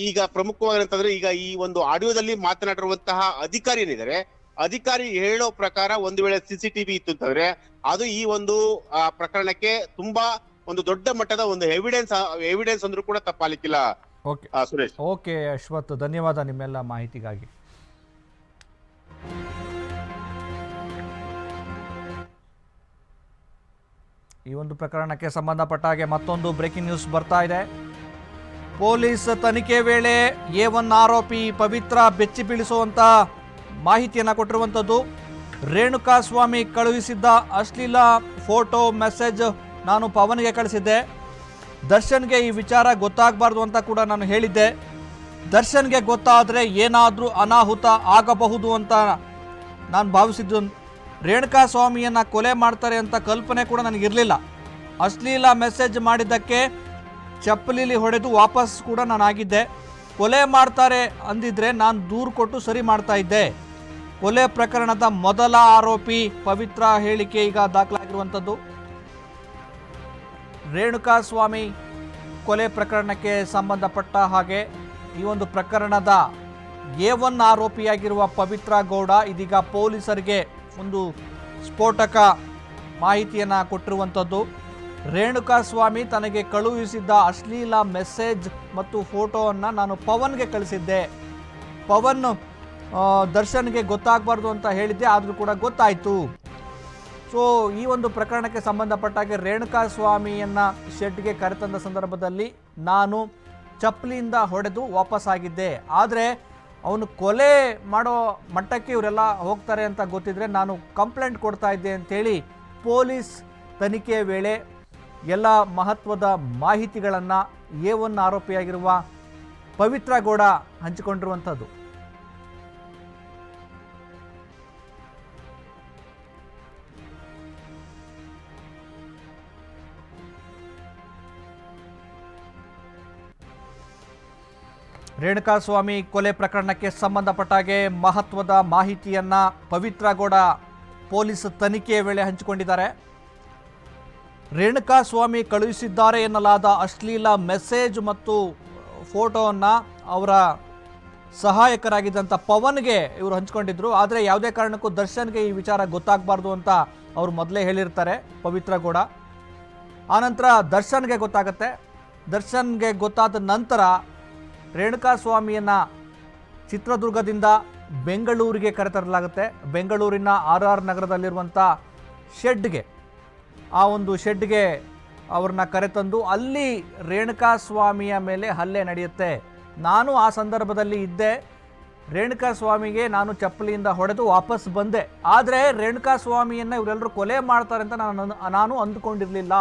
ಈಗ ಪ್ರಮುಖವಾಗಿ ಅಂತಂದ್ರೆ ಈಗ ಈ ಒಂದು ಆಡಿಯೋದಲ್ಲಿ ಮಾತನಾಡಿರುವಂತಹ ಅಧಿಕಾರಿ ಏನಿದ್ದಾರೆ, ಅಧಿಕಾರಿ ಹೇಳೋ ಪ್ರಕಾರ ಒಂದು ವೇಳೆ CCTV ಇತ್ತು ಅಂತಂದ್ರೆ ಅದು ಈ ಒಂದು ಪ್ರಕರಣಕ್ಕೆ ತುಂಬಾ ಒಂದು ದೊಡ್ಡ ಮಟ್ಟದ ಒಂದು ಎವಿಡೆನ್ಸ್ ಅಂದ್ರೂ ಕೂಡ ತಪ್ಪಾಲಿಕ್ಕಿಲ್ಲ. ಸುರೇಶ್. ಓಕೆ ಅಶ್ವಥ್, ಧನ್ಯವಾದ ನಿಮ್ಮೆಲ್ಲ ಮಾಹಿತಿಗಾಗಿ. ಈ ಒಂದು ಪ್ರಕರಣಕ್ಕೆ ಸಂಬಂಧಪಟ್ಟ ಹಾಗೆ ಮತ್ತೊಂದು ಬ್ರೇಕಿಂಗ್ ನ್ಯೂಸ್ ಬರ್ತಾ ಇದೆ. ಪೊಲೀಸ್ ತನಿಖೆ ವೇಳೆ A1 ಆರೋಪಿ ಪವಿತ್ರ ಬೆಚ್ಚಿ ಬೀಳಿಸುವಂತ ಮಾಹಿತಿಯನ್ನು ಕೊಟ್ಟಿರುವಂಥದ್ದು. ರೇಣುಕಾ ಸ್ವಾಮಿ ಕಳುಹಿಸಿದ್ದ ಅಶ್ಲೀಲ ಫೋಟೋ ಮೆಸೇಜ್ ನಾನು ಪವನ್ಗೆ ಕಳಿಸಿದ್ದೆ. ದರ್ಶನ್ಗೆ ಈ ವಿಚಾರ ಗೊತ್ತಾಗಬಾರ್ದು ಅಂತ ಕೂಡ ನಾನು ಹೇಳಿದ್ದೆ. ದರ್ಶನ್ಗೆ ಗೊತ್ತಾದರೆ ಏನಾದರೂ ಅನಾಹುತ ಆಗಬಹುದು ಅಂತ ನಾನು ಭಾವಿಸಿದ್ದು. ರೇಣುಕಾ ಸ್ವಾಮಿಯನ್ನು ಕೊಲೆ ಮಾಡ್ತಾರೆ ಅಂತ ಕಲ್ಪನೆ ಕೂಡ ನನಗಿರಲಿಲ್ಲ. ಅಶ್ಲೀಲ ಮೆಸೇಜ್ ಮಾಡಿದ್ದಕ್ಕೆ ಚಪ್ಪಲಿಲಿ ಹೊಡೆದು ವಾಪಸ್ ಕೂಡ ನಾನು ಆಗಿದ್ದೆ. ಕೊಲೆ ಮಾಡ್ತಾರೆ ಅಂದಿದ್ರೆ ನಾನು ದೂರು ಕೊಟ್ಟು ಸರಿ ಮಾಡ್ತಾ ಇದ್ದೆ. ಕೊಲೆ ಪ್ರಕರಣದ ಮೊದಲ ಆರೋಪಿ ಪವಿತ್ರ ಹೇಳಿಕೆ ಈಗ ದಾಖಲಾಗಿರುವಂಥದ್ದು. ರೇಣುಕಾ ಸ್ವಾಮಿ ಕೊಲೆ ಪ್ರಕರಣಕ್ಕೆ ಸಂಬಂಧಪಟ್ಟ ಹಾಗೆ ಈ ಒಂದು ಪ್ರಕರಣದ A1 ಆರೋಪಿಯಾಗಿರುವ ಪವಿತ್ರ ಗೌಡ ಇದೀಗ ಪೊಲೀಸರಿಗೆ ಒಂದು ಸ್ಫೋಟಕ ಮಾಹಿತಿಯನ್ನು ಕೊಟ್ಟಿರುವಂಥದ್ದು. ರೇಣುಕಾ ಸ್ವಾಮಿ ತನಗೆ ಕಳುಹಿಸಿದ್ದ ಅಶ್ಲೀಲ ಮೆಸೇಜ್ ಮತ್ತು ಫೋಟೋವನ್ನು ನಾನು ಪವನ್ಗೆ ಕಳಿಸಿದ್ದೆ. ಪವನ್ ದರ್ಶನ್ಗೆ ಗೊತ್ತಾಗಬಾರ್ದು ಅಂತ ಹೇಳಿದ್ದೆ, ಆದರೂ ಕೂಡ ಗೊತ್ತಾಯಿತು. ಸೊ ಈ ಒಂದು ಪ್ರಕರಣಕ್ಕೆ ಸಂಬಂಧಪಟ್ಟಾಗೆ ರೇಣುಕಾ ಸ್ವಾಮಿಯನ್ನು ಶೆಡ್ಗೆ ಕರೆತಂದ ಸಂದರ್ಭದಲ್ಲಿ ನಾನು ಚಪ್ಪಲಿಯಿಂದ ಹೊಡೆದು ವಾಪಸ್ಸಾಗಿದ್ದೆ. ಆದರೆ ಅವನು ಕೊಲೆ ಮಾಡೋ ಮಟ್ಟಕ್ಕೆ ಇವರೆಲ್ಲ ಹೋಗ್ತಾರೆ ಅಂತ ಗೊತ್ತಿದ್ರೆ ನಾನು ಕಂಪ್ಲೇಂಟ್ ಕೊಡ್ತಾ ಇದ್ದೆ ಅಂತೇಳಿ ಪೊಲೀಸ್ ತನಿಖೆಯ ವೇಳೆ ಎಲ್ಲ ಮಹತ್ವದ ಮಾಹಿತಿಗಳನ್ನು A1 ಆರೋಪಿಯಾಗಿರುವ ಪವಿತ್ರ ಗೌಡ ಹಂಚಿಕೊಂಡಿರುವಂಥದ್ದು. ರೇಣುಕಾಸ್ವಾಮಿ ಕೊಲೆ ಪ್ರಕರಣಕ್ಕೆ ಸಂಬಂಧಪಟ್ಟ ಹಾಗೆ ಮಹತ್ವದ ಮಾಹಿತಿಯನ್ನ ಪವಿತ್ರ ಗೌಡ ಪೊಲೀಸ್ ತನಿಖೆಯ ವೇಳೆ ಹಂಚಿಕೊಂಡಿದ್ದಾರೆ. ರೇಣುಕಾಸ್ವಾಮಿ ಕಳುಹಿಸಿದ್ದಾರೆ ಎನ್ನಲಾದ ಅಶ್ಲೀಲ ಮೆಸೇಜ್ ಮತ್ತು ಫೋಟೋವನ್ನು ಅವರ ಸಹಾಯಕರಾಗಿದ್ದಂಥ ಪವನ್ಗೆ ಇವರು ಹಂಚಿಕೊಂಡಿದ್ರು. ಆದರೆ ಯಾವುದೇ ಕಾರಣಕ್ಕೂ ದರ್ಶನ್ಗೆ ಈ ವಿಚಾರ ಗೊತ್ತಾಗಬಾರ್ದು ಅಂತ ಅವರು ಮೊದಲೇ ಹೇಳಿರ್ತಾರೆ ಪವಿತ್ರ ಗೌಡ. ಆನಂತರ ದರ್ಶನ್ಗೆ ಗೊತ್ತಾಗುತ್ತೆ. ದರ್ಶನ್ಗೆ ಗೊತ್ತಾದ ನಂತರ ರೇಣುಕಾಸ್ವಾಮಿಯನ್ನು ಚಿತ್ರದುರ್ಗದಿಂದ ಬೆಂಗಳೂರಿಗೆ ಕರೆತರಲಾಗುತ್ತೆ. ಬೆಂಗಳೂರಿನ RR ನಗರದಲ್ಲಿರುವಂಥ ಶೆಡ್ಗೆ, ಆ ಒಂದು ಶೆಡ್ಗೆ ಅವ್ರನ್ನ ಕರೆತಂದು ಅಲ್ಲಿ ರೇಣುಕಾಸ್ವಾಮಿಯ ಮೇಲೆ ಹಲ್ಲೆ ನಡೆಯುತ್ತೆ. ನಾನು ಆ ಸಂದರ್ಭದಲ್ಲಿ ಇದ್ದೆ. ರೇಣುಕಾಸ್ವಾಮಿಗೆ ನಾನು ಚಪ್ಪಲಿಯಿಂದ ಹೊಡೆದು ವಾಪಸ್ ಬಂದೆ. ಆದರೆ ರೇಣುಕಾಸ್ವಾಮಿಯನ್ನು ಇವರೆಲ್ಲರೂ ಕೊಲೆ ಮಾಡ್ತಾರೆ ಅಂತ ನಾನು ಅಂದುಕೊಂಡಿರಲಿಲ್ಲ.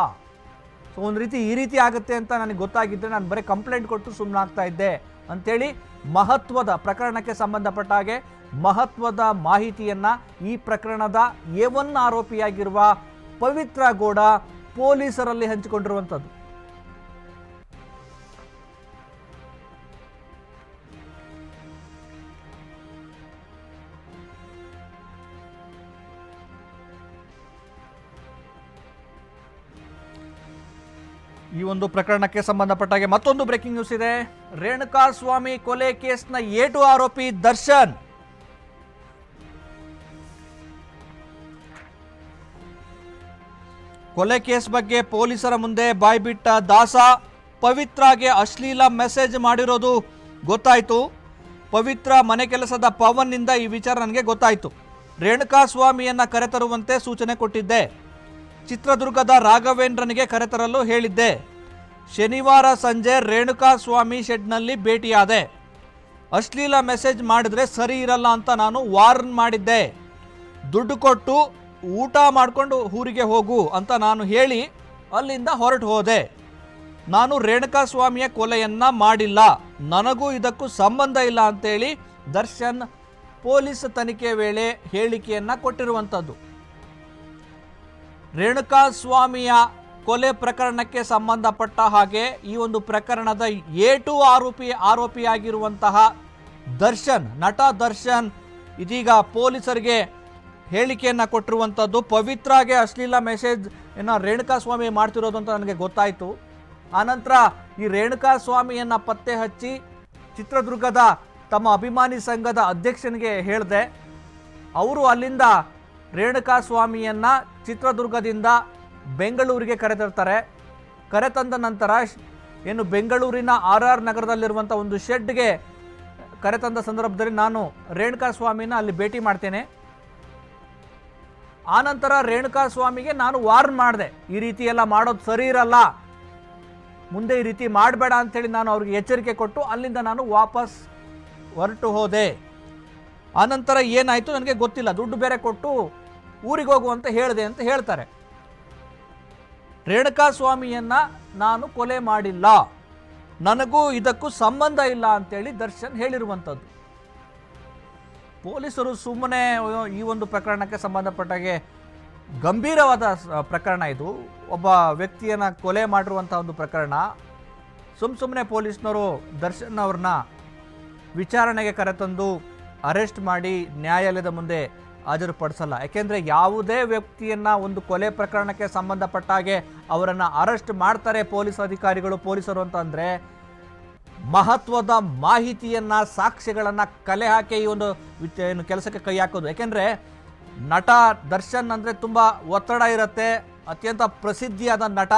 ಸೊ ಒಂದು ರೀತಿ ಈ ರೀತಿ ಆಗುತ್ತೆ ಅಂತ ನನಗೆ ಗೊತ್ತಾಗಿದ್ದರೆ ನಾನು ಬರೀ ಕಂಪ್ಲೇಂಟ್ ಕೊಟ್ಟು ಸುಮ್ಮನಾಗ್ತಾ ಇದ್ದೆ ಅಂಥೇಳಿ ಮಹತ್ವದ ಪ್ರಕರಣಕ್ಕೆ ಸಂಬಂಧಪಟ್ಟ ಹಾಗೆ ಮಹತ್ವದ ಮಾಹಿತಿಯನ್ನು ಈ ಪ್ರಕರಣದ A1 ಆರೋಪಿಯಾಗಿರುವ ಪವಿತ್ರ ಗೌಡ ಪೊಲೀಸರಲ್ಲಿ ಹಂಚಿಕೊಂಡಿರುವಂಥದ್ದು. ಈ ಒಂದು ಪ್ರಕರಣಕ್ಕೆ ಸಂಬಂಧಪಟ್ಟಾಗೆ ಮತ್ತೊಂದು ಬ್ರೇಕಿಂಗ್ ನ್ಯೂಸ್ ಇದೆ. ರೇಣುಕಾಸ್ವಾಮಿ ಕೊಲೆ ಕೇಸ್ನ A2 ಆರೋಪಿ ದರ್ಶನ್ ಕೊಲೆ ಕೇಸ್ ಬಗ್ಗೆ ಪೊಲೀಸರ ಮುಂದೆ ಬಾಯ್ಬಿಟ್ಟ ದಾಸ. ಪವಿತ್ರಾಗೆ ಅಶ್ಲೀಲ ಮೆಸೇಜ್ ಮಾಡಿರೋದು ಗೊತ್ತಾಯಿತು. ಪವಿತ್ರ ಮನೆ ಕೆಲಸದ ಪವನ್ನಿಂದ ಈ ವಿಚಾರ ನನಗೆ ಗೊತ್ತಾಯಿತು. ರೇಣುಕಾಸ್ವಾಮಿಯನ್ನ ಕರೆತರುವಂತೆ ಸೂಚನೆ ಕೊಟ್ಟಿದ್ದೆ. ಚಿತ್ರದುರ್ಗದ ರಾಘವೇಂದ್ರನಿಗೆ ಕರೆತರಲು ಹೇಳಿದ್ದೆ. ಶನಿವಾರ ಸಂಜೆ ರೇಣುಕಾಸ್ವಾಮಿ ಶೆಡ್ನಲ್ಲಿ ಭೇಟಿಯಾದೆ. ಅಶ್ಲೀಲ ಮೆಸೇಜ್ ಮಾಡಿದ್ರೆ ಸರಿ ಇರಲ್ಲ ಅಂತ ನಾನು ವಾರ್ನ್ ಮಾಡಿದ್ದೆ. ದುಡ್ಡು ಕೊಟ್ಟು ಊಟ ಮಾಡಿಕೊಂಡು ಊರಿಗೆ ಹೋಗು ಅಂತ ನಾನು ಹೇಳಿ ಅಲ್ಲಿಂದ ಹೊರಟು ಹೋದೆ. ನಾನು ರೇಣುಕಾಸ್ವಾಮಿಯ ಕೊಲೆಯನ್ನ ಮಾಡಿಲ್ಲ, ನನಗೂ ಇದಕ್ಕೂ ಸಂಬಂಧ ಇಲ್ಲ ಅಂತೇಳಿ ದರ್ಶನ್ ಪೊಲೀಸ್ ತನಿಖೆ ವೇಳೆ ಹೇಳಿಕೆಯನ್ನ ಕೊಟ್ಟಿರುವಂಥದ್ದು. ರೇಣುಕಾಸ್ವಾಮಿಯ ಕೊಲೆ ಪ್ರಕರಣಕ್ಕೆ ಸಂಬಂಧಪಟ್ಟ ಹಾಗೆ ಈ ಒಂದು ಪ್ರಕರಣದ A2 ಆರೋಪಿಯಾಗಿರುವಂತಹ ದರ್ಶನ್, ನಟ ದರ್ಶನ್ ಇದೀಗ ಪೊಲೀಸರಿಗೆ ಹೇಳಿಕೆಯನ್ನು ಕೊಟ್ಟಿರುವಂಥದ್ದು. ಪವಿತ್ರಾಗೆ ಅಶ್ಲೀಲ ಮೆಸೇಜ್ ರೇಣುಕಾಸ್ವಾಮಿ ಮಾಡ್ತಿರೋದು ಅಂತ ನನಗೆ ಗೊತ್ತಾಯಿತು. ಆನಂತರ ಈ ರೇಣುಕಾಸ್ವಾಮಿಯನ್ನು ಪತ್ತೆ ಹಚ್ಚಿ ಚಿತ್ರದುರ್ಗದ ತಮ್ಮ ಅಭಿಮಾನಿ ಸಂಘದ ಅಧ್ಯಕ್ಷನಿಗೆ ಹೇಳಿದೆ. ಅವರು ಅಲ್ಲಿಂದ ರೇಣುಕಾಸ್ವಾಮಿಯನ್ನು ಚಿತ್ರದುರ್ಗದಿಂದ ಬೆಂಗಳೂರಿಗೆ ಕರೆತರ್ತಾರೆ. ಕರೆತಂದ ನಂತರ ಏನು ಬೆಂಗಳೂರಿನ RR ನಗರದಲ್ಲಿರುವಂಥ ಒಂದು ಶೆಡ್ಗೆ ಕರೆತಂದ ಸಂದರ್ಭದಲ್ಲಿ ನಾನು ರೇಣುಕಾಸ್ವಾಮಿನ ಅಲ್ಲಿ ಭೇಟಿ ಮಾಡ್ತೇನೆ. ಆನಂತರ ರೇಣುಕಾಸ್ವಾಮಿಗೆ ನಾನು ವಾರ್ನ್ ಮಾಡಿದೆ, ಈ ರೀತಿ ಎಲ್ಲ ಮಾಡೋದು ಸರಿ ಇರಲ್ಲ, ಮುಂದೆ ಈ ರೀತಿ ಮಾಡಬೇಡ ಅಂಥೇಳಿ ನಾನು ಅವ್ರಿಗೆ ಎಚ್ಚರಿಕೆ ಕೊಟ್ಟು ಅಲ್ಲಿಂದ ನಾನು ವಾಪಸ್ ಹೊರಟು ಹೋದೆ. ಆನಂತರ ಏನಾಯಿತು ನನಗೆ ಗೊತ್ತಿಲ್ಲ, ದುಡ್ಡು ಬೇರೆ ಕೊಟ್ಟು ಊರಿಗೆ ಹೋಗುವಂತ ಹೇಳಿದೆ ಅಂತ ಹೇಳ್ತಾರೆ. ರೇಣುಕಾಸ್ವಾಮಿಯನ್ನ ನಾನು ಕೊಲೆ ಮಾಡಿಲ್ಲ, ನನಗೂ ಇದಕ್ಕೂ ಸಂಬಂಧ ಇಲ್ಲ ಅಂತೇಳಿ ದರ್ಶನ್ ಹೇಳಿರುವಂಥದ್ದು. ಪೊಲೀಸರು ಸುಮ್ಮನೆ ಈ ಒಂದು ಪ್ರಕರಣಕ್ಕೆ ಸಂಬಂಧಪಟ್ಟಾಗೆ ಗಂಭೀರವಾದ ಪ್ರಕರಣ ಇದು. ಒಬ್ಬ ವ್ಯಕ್ತಿಯನ್ನು ಕೊಲೆ ಮಾಡಿರುವಂಥ ಒಂದು ಪ್ರಕರಣ. ಸುಮ್ಮನೆ ಪೊಲೀಸ್ನವರು ದರ್ಶನ್ ಅವ್ರನ್ನ ವಿಚಾರಣೆಗೆ ಕರೆತಂದು ಅರೆಸ್ಟ್ ಮಾಡಿ ನ್ಯಾಯಾಲಯದ ಮುಂದೆ ಹಾಜರುಪಡಿಸಲ್ಲ. ಯಾಕೆಂದರೆ ಯಾವುದೇ ವ್ಯಕ್ತಿಯನ್ನು ಒಂದು ಕೊಲೆ ಪ್ರಕರಣಕ್ಕೆ ಸಂಬಂಧಪಟ್ಟ ಹಾಗೆ ಅವರನ್ನು ಅರೆಸ್ಟ್ ಮಾಡ್ತಾರೆ ಪೊಲೀಸ್ ಅಧಿಕಾರಿಗಳು, ಪೊಲೀಸರು ಅಂತಂದರೆ ಮಹತ್ವದ ಮಾಹಿತಿಯನ್ನು, ಸಾಕ್ಷ್ಯಗಳನ್ನು ಕಲೆ ಹಾಕಿ ಈ ಒಂದು ಏನು ಕೆಲಸಕ್ಕೆ ಕೈ ಹಾಕೋದು. ಯಾಕೆಂದರೆ ನಟ ದರ್ಶನ್ ಅಂದರೆ ತುಂಬ ಒತ್ತಡ ಇರುತ್ತೆ, ಅತ್ಯಂತ ಪ್ರಸಿದ್ಧಿಯಾದ ನಟ.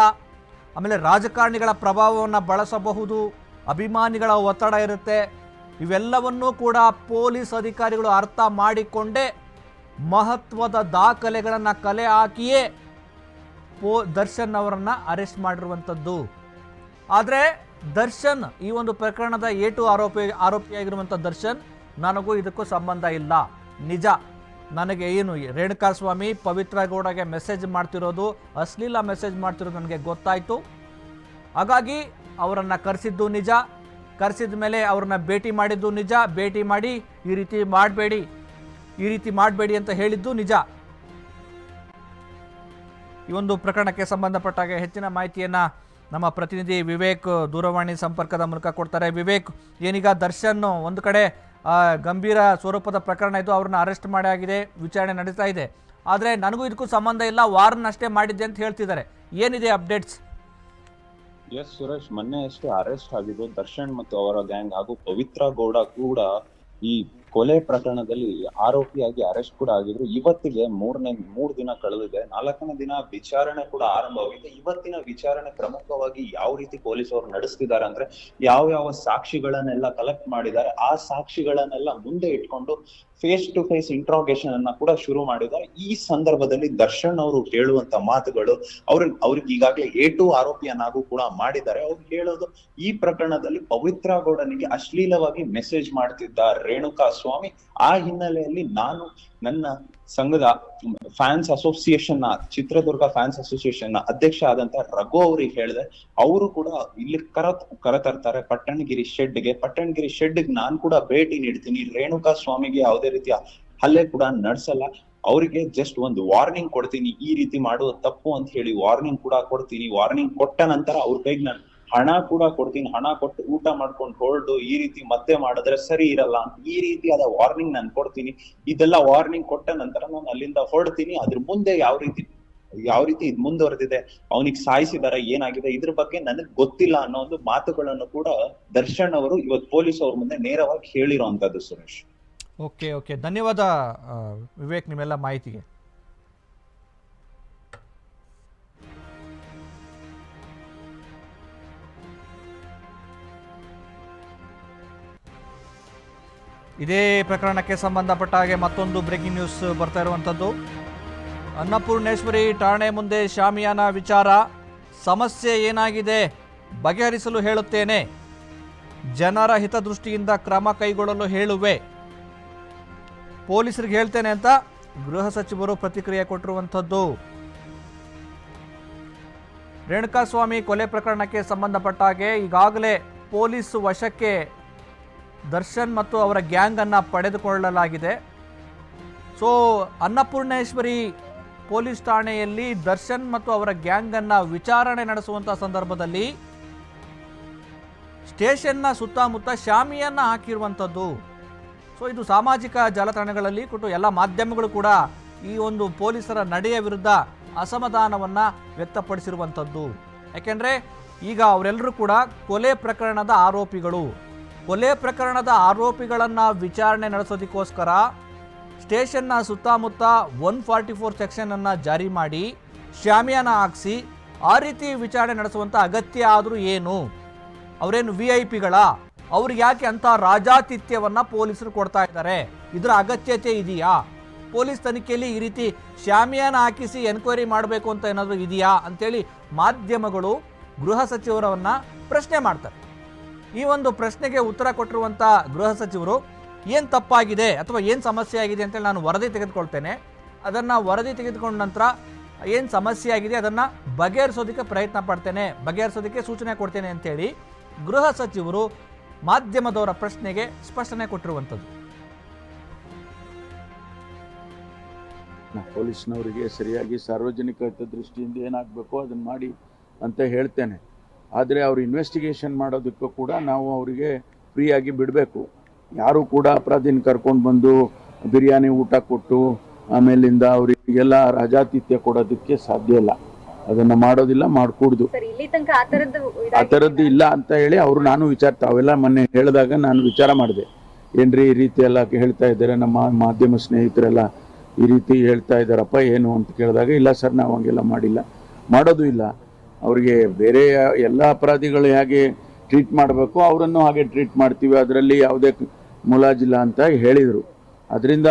ಆಮೇಲೆ ರಾಜಕಾರಣಿಗಳ ಪ್ರಭಾವವನ್ನು ಬಳಸಬಹುದು, ಅಭಿಮಾನಿಗಳ ಒತ್ತಡ ಇರುತ್ತೆ. ಇವೆಲ್ಲವನ್ನೂ ಕೂಡ ಪೊಲೀಸ್ ಅಧಿಕಾರಿಗಳು ಅರ್ಥ ಮಾಡಿಕೊಂಡೇ ಮಹತ್ವದ ದಾಖಲೆಗಳನ್ನು ಕಲೆ ಹಾಕಿಯೇ ದರ್ಶನ್ ಅವರನ್ನು ಅರೆಸ್ಟ್ ಮಾಡಿರುವಂಥದ್ದು. ಆದರೆ ದರ್ಶನ್ ಈ ಒಂದು ಪ್ರಕರಣದ A2 ಆರೋಪಿಯಾಗಿರುವಂಥ ದರ್ಶನ್, ನನಗೂ ಇದಕ್ಕೂ ಸಂಬಂಧ ಇಲ್ಲ, ನಿಜ, ನನಗೆ ಏನು ರೇಣುಕಾಸ್ವಾಮಿ ಪವಿತ್ರ ಗೌಡಗೆ ಮೆಸೇಜ್ ಮಾಡ್ತಿರೋದು, ಅಶ್ಲೀಲ ಮೆಸೇಜ್ ಮಾಡ್ತಿರೋದು ನನಗೆ ಗೊತ್ತಾಯಿತು. ಹಾಗಾಗಿ ಅವರನ್ನು ಕರೆಸಿದ್ದು ನಿಜ. ಕರೆಸಿದ ಮೇಲೆ ಅವ್ರನ್ನ ಭೇಟಿ ಮಾಡಿದ್ದು ನಿಜ, ಭೇಟಿ ಮಾಡಿ ಈ ರೀತಿ ಮಾಡಬೇಡಿ ಅಂತ ಹೇಳಿದ್ದು ನಿಜ. ಈ ಒಂದು ಪ್ರಕರಣಕ್ಕೆ ಸಂಬಂಧಪಟ್ಟಾಗ ಹೆಚ್ಚಿನ ಮಾಹಿತಿಯನ್ನ ನಮ್ಮ ಪ್ರತಿನಿಧಿ ವಿವೇಕ್ ದೂರವಾಣಿ ಸಂಪರ್ಕದ ಮೂಲಕ ಕೊಡ್ತಾರೆ. ವಿವೇಕ್, ಏನೀಗ ದರ್ಶನ್ ಒಂದು ಕಡೆ ಗಂಭೀರ ಸ್ವರೂಪದ ಪ್ರಕರಣ ಇದು, ಅವ್ರನ್ನ ಅರೆಸ್ಟ್ ಮಾಡಾಗಿದೆ, ವಿಚಾರಣೆ ನಡೀತಾ ಇದೆ. ಆದರೆ ನನಗೂ ಇದಕ್ಕೂ ಸಂಬಂಧ ಇಲ್ಲ, ವಾರನ್ ಅಷ್ಟೇ ಮಾಡಿದ್ದೆ ಅಂತ ಹೇಳ್ತಿದ್ದಾರೆ. ಏನಿದೆ ಅಪ್ಡೇಟ್ಸ್? ಎಸ್ ಸುರೇಶ್, ಮೊನ್ನೆ ಅಷ್ಟೇ ಅರೆಸ್ಟ್ ಆಗಿದ್ದು ದರ್ಶನ್ ಮತ್ತು ಅವರ ಗ್ಯಾಂಗ್ ಹಾಗೂ ಪವಿತ್ರ ಗೌಡ ಕೂಡ ಈ ಕೊಲೆ ಪ್ರಕರಣದಲ್ಲಿ ಆರೋಪಿಯಾಗಿ ಅರೆಸ್ಟ್ ಕೂಡ ಆಗಿದ್ರು. ಇವತ್ತಿಗೆ ಮೂರ್ ದಿನ ಕಳೆದಿದೆ. 4ನೇ ದಿನ ವಿಚಾರಣೆ ಕೂಡ ಆರಂಭವಾಗಿದೆ. ಇವತ್ತಿನ ವಿಚಾರಣೆ ಪ್ರಮುಖವಾಗಿ ಯಾವ ರೀತಿ ಪೊಲೀಸರು ನಡೆಸ್ತಿದ್ದಾರೆ ಅಂದ್ರೆ, ಯಾವ ಸಾಕ್ಷಿಗಳನ್ನೆಲ್ಲ ಕಲೆಕ್ಟ್ ಮಾಡಿದ್ದಾರೆ, ಆ ಸಾಕ್ಷಿಗಳನ್ನೆಲ್ಲ ಮುಂದೆ ಇಟ್ಕೊಂಡು ಫೇಸ್ ಟು ಫೇಸ್ ಇಂಟ್ರಾಗೇಷನ್ ಅನ್ನ ಕೂಡ ಶುರು ಮಾಡಿದ್ದಾರೆ. ಈ ಸಂದರ್ಭದಲ್ಲಿ ದರ್ಶನ್ ಅವರು ಹೇಳುವಂತ ಮಾತುಗಳು, ಅವ್ರಿಗೆ ಈಗಾಗಲೇ A2 ಆರೋಪಿಯನ್ನಾಗೂ ಕೂಡ ಮಾಡಿದ್ದಾರೆ. ಅವ್ರು ಹೇಳೋದು, ಈ ಪ್ರಕರಣದಲ್ಲಿ ಪವಿತ್ರ ಗೌಡನಿಗೆ ಅಶ್ಲೀಲವಾಗಿ ಮೆಸೇಜ್ ಮಾಡ್ತಿದ್ದ ರೇಣುಕಾ ಸ್ವಾಮಿ, ಆ ಹಿನ್ನೆಲೆಯಲ್ಲಿ ನಾನು ನನ್ನ ಸಂಘದ fans association Chitradurga fans association ಅಧ್ಯಕ್ಷ ಆದಂತ ರಘು ಅವ್ರಿಗೆ ಹೇಳಿದೆ. ಅವರು ಕೂಡ ಇಲ್ಲಿ ಕರೆತರ್ತಾರೆ ಪಟ್ಟಣಗಿರಿ ಶೆಡ್ಗೆ ನಾನು ಕೂಡ ಭೇಟಿ ನೀಡ್ತೀನಿ. ರೇಣುಕಾ ಸ್ವಾಮಿಗೆ ಯಾವುದೇ ರೀತಿಯ ಹಲ್ಲೆ ಕೂಡ ನಡೆಸಲ್ಲ. ಅವರಿಗೆ ಜಸ್ಟ್ ಒಂದು ವಾರ್ನಿಂಗ್ ಕೊಡ್ತೀನಿ, ಈ ರೀತಿ ಮಾಡುವ ತಪ್ಪು ಅಂತ ಹೇಳಿ ವಾರ್ನಿಂಗ್ ಕೂಡ ಕೊಡ್ತೀನಿ. ವಾರ್ನಿಂಗ್ ಕೊಟ್ಟ ನಂತರ ಅವ್ರ ಕೈಗೆ ನಾನು ಹಣ ಕೂಡ ಕೊಡ್ತೀನಿ, ಹಣ ಕೊಟ್ಟು ಊಟ ಮಾಡ್ಕೊಂಡು ಹೊರಡು, ಈ ರೀತಿ ಮತ್ತೆ ಮಾಡಿದ್ರೆ ಸರಿ ಇರಲ್ಲ ಅಂತ ಈ ರೀತಿಯಾದ ವಾರ್ನಿಂಗ್ ನಾನು ಕೊಡ್ತೀನಿ. ಇದೆಲ್ಲ ವಾರ್ನಿಂಗ್ ಕೊಟ್ಟ ನಂತರ ನಾನು ಅಲ್ಲಿಂದ ಹೊರಡ್ತೀನಿ. ಅದ್ರ ಮುಂದೆ ಯಾವ ರೀತಿ ಇದು ಮುಂದುವರೆದಿದೆ, ಅವನಿಗೆ ಸಾಯಿಸಿದಾರ, ಏನಾಗಿದೆ, ಇದ್ರ ಬಗ್ಗೆ ನನಗ್ ಗೊತ್ತಿಲ್ಲ ಅನ್ನೋ ಒಂದು ಮಾತುಗಳನ್ನು ಕೂಡ ದರ್ಶನ್ ಅವರು ಇವತ್ತು ಪೊಲೀಸ್ ಅವ್ರ ಮುಂದೆ ನೇರವಾಗಿ ಹೇಳಿರುವಂತದ್ದು. ಸುರೇಶ್, ಓಕೆ, ಧನ್ಯವಾದ ವಿವೇಕ್ ನಿಮ್ಮೆಲ್ಲ ಮಾಹಿತಿಗೆ. ಇದೇ ಪ್ರಕರಣಕ್ಕೆ ಸಂಬಂಧಪಟ್ಟ ಹಾಗೆ ಮತ್ತೊಂದು ಬ್ರೇಕಿಂಗ್ ನ್ಯೂಸ್ ಬರ್ತಾ ಇರುವಂಥದ್ದು. ಅನ್ನಪೂರ್ಣೇಶ್ವರಿ ಠಾಣೆ ಮುಂದೆ ಶಾಮಿಯಾನ ವಿಚಾರ, ಸಮಸ್ಯೆ ಏನಾಗಿದೆ ಬಗೆಹರಿಸಲು ಹೇಳುತ್ತೇನೆ, ಜನರ ಹಿತದೃಷ್ಟಿಯಿಂದ ಕ್ರಮ ಕೈಗೊಳ್ಳಲು ಹೇಳುವೆ, ಪೊಲೀಸರಿಗೆ ಹೇಳ್ತೇನೆ ಅಂತ ಗೃಹ ಸಚಿವರು ಪ್ರತಿಕ್ರಿಯೆ ಕೊಟ್ಟಿರುವಂಥದ್ದು. ರೇಣುಕಾಸ್ವಾಮಿ ಕೊಲೆ ಪ್ರಕರಣಕ್ಕೆ ಸಂಬಂಧಪಟ್ಟ ಹಾಗೆ ಈಗಾಗಲೇ ಪೊಲೀಸ್ ವಶಕ್ಕೆ ದರ್ಶನ್ ಮತ್ತು ಅವರ ಗ್ಯಾಂಗ್ ಅನ್ನು ಪಡೆದುಕೊಳ್ಳಲಾಗಿದೆ. ಸೊ ಅನ್ನಪೂರ್ಣೇಶ್ವರಿ ಪೊಲೀಸ್ ಠಾಣೆಯಲ್ಲಿ ದರ್ಶನ್ ಮತ್ತು ಅವರ ಗ್ಯಾಂಗ್ ಅನ್ನು ವಿಚಾರಣೆ ನಡೆಸುವಂಥ ಸಂದರ್ಭದಲ್ಲಿ ಸ್ಟೇಷನ್ನ ಸುತ್ತಮುತ್ತ ಶಾಮಿಯನ್ನ ಹಾಕಿರುವಂಥದ್ದು. ಸೊ ಇದು ಸಾಮಾಜಿಕ ಜಾಲತಾಣಗಳಲ್ಲಿ ಕೊಟ್ಟು ಎಲ್ಲ ಮಾಧ್ಯಮಗಳು ಕೂಡ ಈ ಒಂದು ಪೊಲೀಸರ ನಡೆಯ ವಿರುದ್ಧ ಅಸಮಾಧಾನವನ್ನು ವ್ಯಕ್ತಪಡಿಸಿರುವಂಥದ್ದು. ಯಾಕೆಂದರೆ ಈಗ ಅವರೆಲ್ಲರೂ ಕೂಡ ಕೊಲೆ ಪ್ರಕರಣದ ಆರೋಪಿಗಳನ್ನು ವಿಚಾರಣೆ ನಡೆಸೋದಕ್ಕೋಸ್ಕರ ಸ್ಟೇಷನ್ನ ಸುತ್ತಮುತ್ತ 144 ಸೆಕ್ಷನನ್ನು ಜಾರಿ ಮಾಡಿ ಶಾಮಿಯಾನ ಹಾಕಿಸಿ ಆ ರೀತಿ ವಿಚಾರಣೆ ನಡೆಸುವಂಥ ಅಗತ್ಯ ಆದರೂ ಏನು? ಅವರೇನು VIP-ಗಳ? ಅವ್ರಿಗೆ ಯಾಕೆ ಅಂಥ ರಾಜಾತಿಥ್ಯವನ್ನು ಪೊಲೀಸರು ಕೊಡ್ತಾ ಇದ್ದಾರೆ? ಇದರ ಅಗತ್ಯತೆ ಇದೆಯಾ? ಪೊಲೀಸ್ ತನಿಖೆಯಲ್ಲಿ ಈ ರೀತಿ ಶಾಮಿಯಾನ ಹಾಕಿಸಿ ಎನ್ಕ್ವೈರಿ ಮಾಡಬೇಕು ಅಂತ ಏನಾದರೂ ಇದೆಯಾ ಅಂತೇಳಿ ಮಾಧ್ಯಮಗಳು ಗೃಹ ಸಚಿವರನ್ನು ಪ್ರಶ್ನೆ ಮಾಡ್ತಾರೆ. ಈ ಒಂದು ಪ್ರಶ್ನೆಗೆ ಉತ್ತರ ಕೊಟ್ಟಿರುವಂಥ ಗೃಹ ಸಚಿವರು ಏನು ತಪ್ಪಾಗಿದೆ ಅಥವಾ ಏನು ಸಮಸ್ಯೆ ಆಗಿದೆ ಅಂತೇಳಿ ನಾನು ವರದಿ ತೆಗೆದುಕೊಳ್ತೇನೆ, ಅದನ್ನು ವರದಿ ತೆಗೆದುಕೊಂಡ ನಂತರ ಏನು ಸಮಸ್ಯೆ ಆಗಿದೆ ಅದನ್ನು ಬಗೆಹರಿಸೋದಕ್ಕೆ ಪ್ರಯತ್ನ ಪಡ್ತೇನೆ, ಬಗೆಹರಿಸೋದಕ್ಕೆ ಸೂಚನೆ ಕೊಡ್ತೇನೆ ಅಂತೇಳಿ ಗೃಹ ಸಚಿವರು ಮಾಧ್ಯಮದವರ ಪ್ರಶ್ನೆಗೆ ಸ್ಪಷ್ಟನೆ ಕೊಟ್ಟಿರುವಂಥದ್ದು. ಪೊಲೀಸ್ನವರಿಗೆ ಸರಿಯಾಗಿ ಸಾರ್ವಜನಿಕ ಹಿತದೃಷ್ಟಿಯಿಂದ ಏನಾಗಬೇಕು ಅದನ್ನು ಮಾಡಿ ಅಂತ ಹೇಳ್ತೇನೆ. ಆದರೆ ಅವರು ಇನ್ವೆಸ್ಟಿಗೇಷನ್ ಮಾಡೋದಕ್ಕೂ ಕೂಡ ನಾವು ಅವರಿಗೆ ಫ್ರೀಯಾಗಿ ಬಿಡಬೇಕು. ಯಾರು ಕೂಡ ಅಪರಾಧಿನ ಕರ್ಕೊಂಡು ಬಂದು ಬಿರಿಯಾನಿ ಊಟ ಕೊಟ್ಟು ಆಮೇಲಿಂದ ಅವರಿಗೆಲ್ಲ ರಾಜಾತಿಥ್ಯ ಕೊಡೋದಕ್ಕೆ ಸಾಧ್ಯ ಇಲ್ಲ. ಅದನ್ನು ಮಾಡೋದಿಲ್ಲ, ಮಾಡಿಕೊಡ್ದು. ಆ ಥರದ್ದು ಇಲ್ಲ ಅಂತ ಹೇಳಿ ನಾನು ತಾವೆಲ್ಲ ಮೊನ್ನೆ ಹೇಳಿದಾಗ ನಾನು ವಿಚಾರ ಮಾಡಿದೆ, ಏನ್ರಿ ಈ ರೀತಿ ಎಲ್ಲ ಹೇಳ್ತಾ ಇದ್ದಾರೆ, ನಮ್ಮ ಮಾಧ್ಯಮ ಸ್ನೇಹಿತರೆಲ್ಲ ಈ ರೀತಿ ಹೇಳ್ತಾ ಇದ್ದಾರಪ್ಪ ಏನು ಅಂತ ಕೇಳಿದಾಗ, ಇಲ್ಲ ಸರ್ ನಾವು ಹಂಗೆಲ್ಲ ಮಾಡೋದು ಇಲ್ಲ. ಅವರಿಗೆ ಬೇರೆ ಎಲ್ಲ ಅಪರಾಧಿಗಳು ಹೇಗೆ ಟ್ರೀಟ್ ಮಾಡಬೇಕು ಅವರನ್ನು ಹಾಗೆ ಟ್ರೀಟ್ ಮಾಡ್ತೀವಿ, ಅದರಲ್ಲಿ ಯಾವುದೇ ಮುಲಾಜಿಲ್ಲ ಅಂತ ಹೇಳಿದರು. ಅದರಿಂದ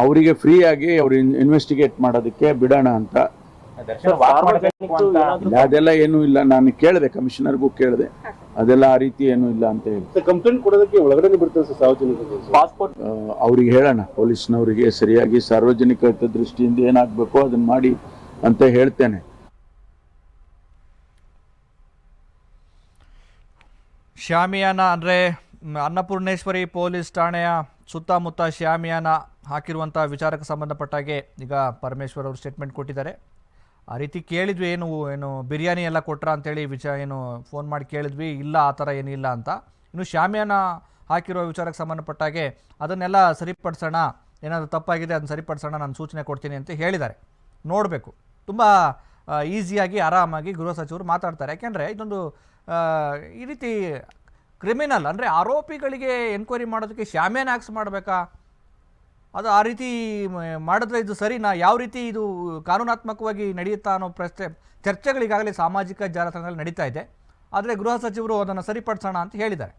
ಅವರಿಗೆ ಫ್ರೀಯಾಗಿ ಅವ್ರು ಇನ್ವೆಸ್ಟಿಗೇಟ್ ಮಾಡೋದಕ್ಕೆ ಬಿಡೋಣ ಅಂತ. ಅದೆಲ್ಲ ಏನೂ ಇಲ್ಲ, ನಾನು ಕೇಳಿದೆ, ಕಮಿಷನರ್ಗೂ ಕೇಳಿದೆ, ಅದೆಲ್ಲ ಆ ರೀತಿ ಏನೂ ಇಲ್ಲ ಅಂತ ಹೇಳಿ ಕಂಪ್ಲೇಂಟ್ ಕೊಡೋದಕ್ಕೆ ಒಳಗಡೆ ಬಿಡ್ತಾರೆ ಸಾರ್ವಜನಿಕರಿಗೆ. ಅವ್ರಿಗೆ ಹೇಳೋಣ, ಪೊಲೀಸ್ನವರಿಗೆ ಸರಿಯಾಗಿ ಸಾರ್ವಜನಿಕ ಹಿತದೃಷ್ಟಿಯಿಂದ ಏನಾಗಬೇಕು ಅದನ್ನು ಮಾಡಿ ಅಂತ ಹೇಳ್ತೇನೆ. ಶಾಮಿಯಾನ ಅಂದರೆ ಅನ್ನಪೂರ್ಣೇಶ್ವರಿ ಪೊಲೀಸ್ ಠಾಣೆಯ ಸುತ್ತಮುತ್ತ ಶಾಮಿಯಾನ ಹಾಕಿರುವಂಥ ವಿಚಾರಕ್ಕೆ ಸಂಬಂಧಪಟ್ಟಾಗೆ ಈಗ ಪರಮೇಶ್ವರ್ ಅವರು ಸ್ಟೇಟ್ಮೆಂಟ್ ಕೊಟ್ಟಿದ್ದಾರೆ. ಆ ರೀತಿ ಕೇಳಿದ್ವಿ, ಏನು ಬಿರಿಯಾನಿ ಎಲ್ಲ ಕೊಟ್ರಾ ಅಂತೇಳಿ ಏನು ಫೋನ್ ಮಾಡಿ ಕೇಳಿದ್ವಿ, ಇಲ್ಲ ಆ ಥರ ಏನಿಲ್ಲ ಅಂತ. ಇನ್ನು ಶಾಮಿಯಾನ ಹಾಕಿರೋ ವಿಚಾರಕ್ಕೆ ಸಂಬಂಧಪಟ್ಟಾಗೆ ಅದನ್ನೆಲ್ಲ ಸರಿಪಡಿಸೋಣ, ಏನಾದರೂ ತಪ್ಪಾಗಿದೆ ಅದನ್ನು ಸರಿಪಡಿಸೋಣ, ನಾನು ಸೂಚನೆ ಕೊಡ್ತೀನಿ ಅಂತ ಹೇಳಿದ್ದಾರೆ. ನೋಡಬೇಕು, ತುಂಬ ಈಸಿಯಾಗಿ ಆರಾಮಾಗಿ ಗೃಹ ಸಚಿವರು ಮಾತಾಡ್ತಾರೆ. ಯಾಕೆಂದರೆ ಇದೊಂದು ಈ ರೀತಿ ಕ್ರಿಮಿನಲ್ ಅಂದರೆ ಆರೋಪಿಗಳಿಗೆ ಎನ್ಕ್ವೈರಿ ಮಾಡೋದಕ್ಕೆ ಶಾಮಿಯಾನ ಆಕ್ಸ್ ಮಾಡಬೇಕಾ? ಅದು ಆ ರೀತಿ ಮಾಡಿದ್ರೆ ಇದು ಸರಿನಾ? ಯಾವ ರೀತಿ ಇದು ಕಾನೂನಾತ್ಮಕವಾಗಿ ನಡೆಯುತ್ತಾ ಅನ್ನೋ ಪ್ರಶ್ನೆ ಚರ್ಚೆಗಳಿಗಾಗಲೇ ಸಾಮಾಜಿಕ ಜಾಲತಾಣದಲ್ಲಿ ನಡೀತಾ ಇದೆ. ಆದರೆ ಗೃಹ ಸಚಿವರು ಅದನ್ನು ಸರಿಪಡಿಸೋಣ ಅಂತ ಹೇಳಿದ್ದಾರೆ.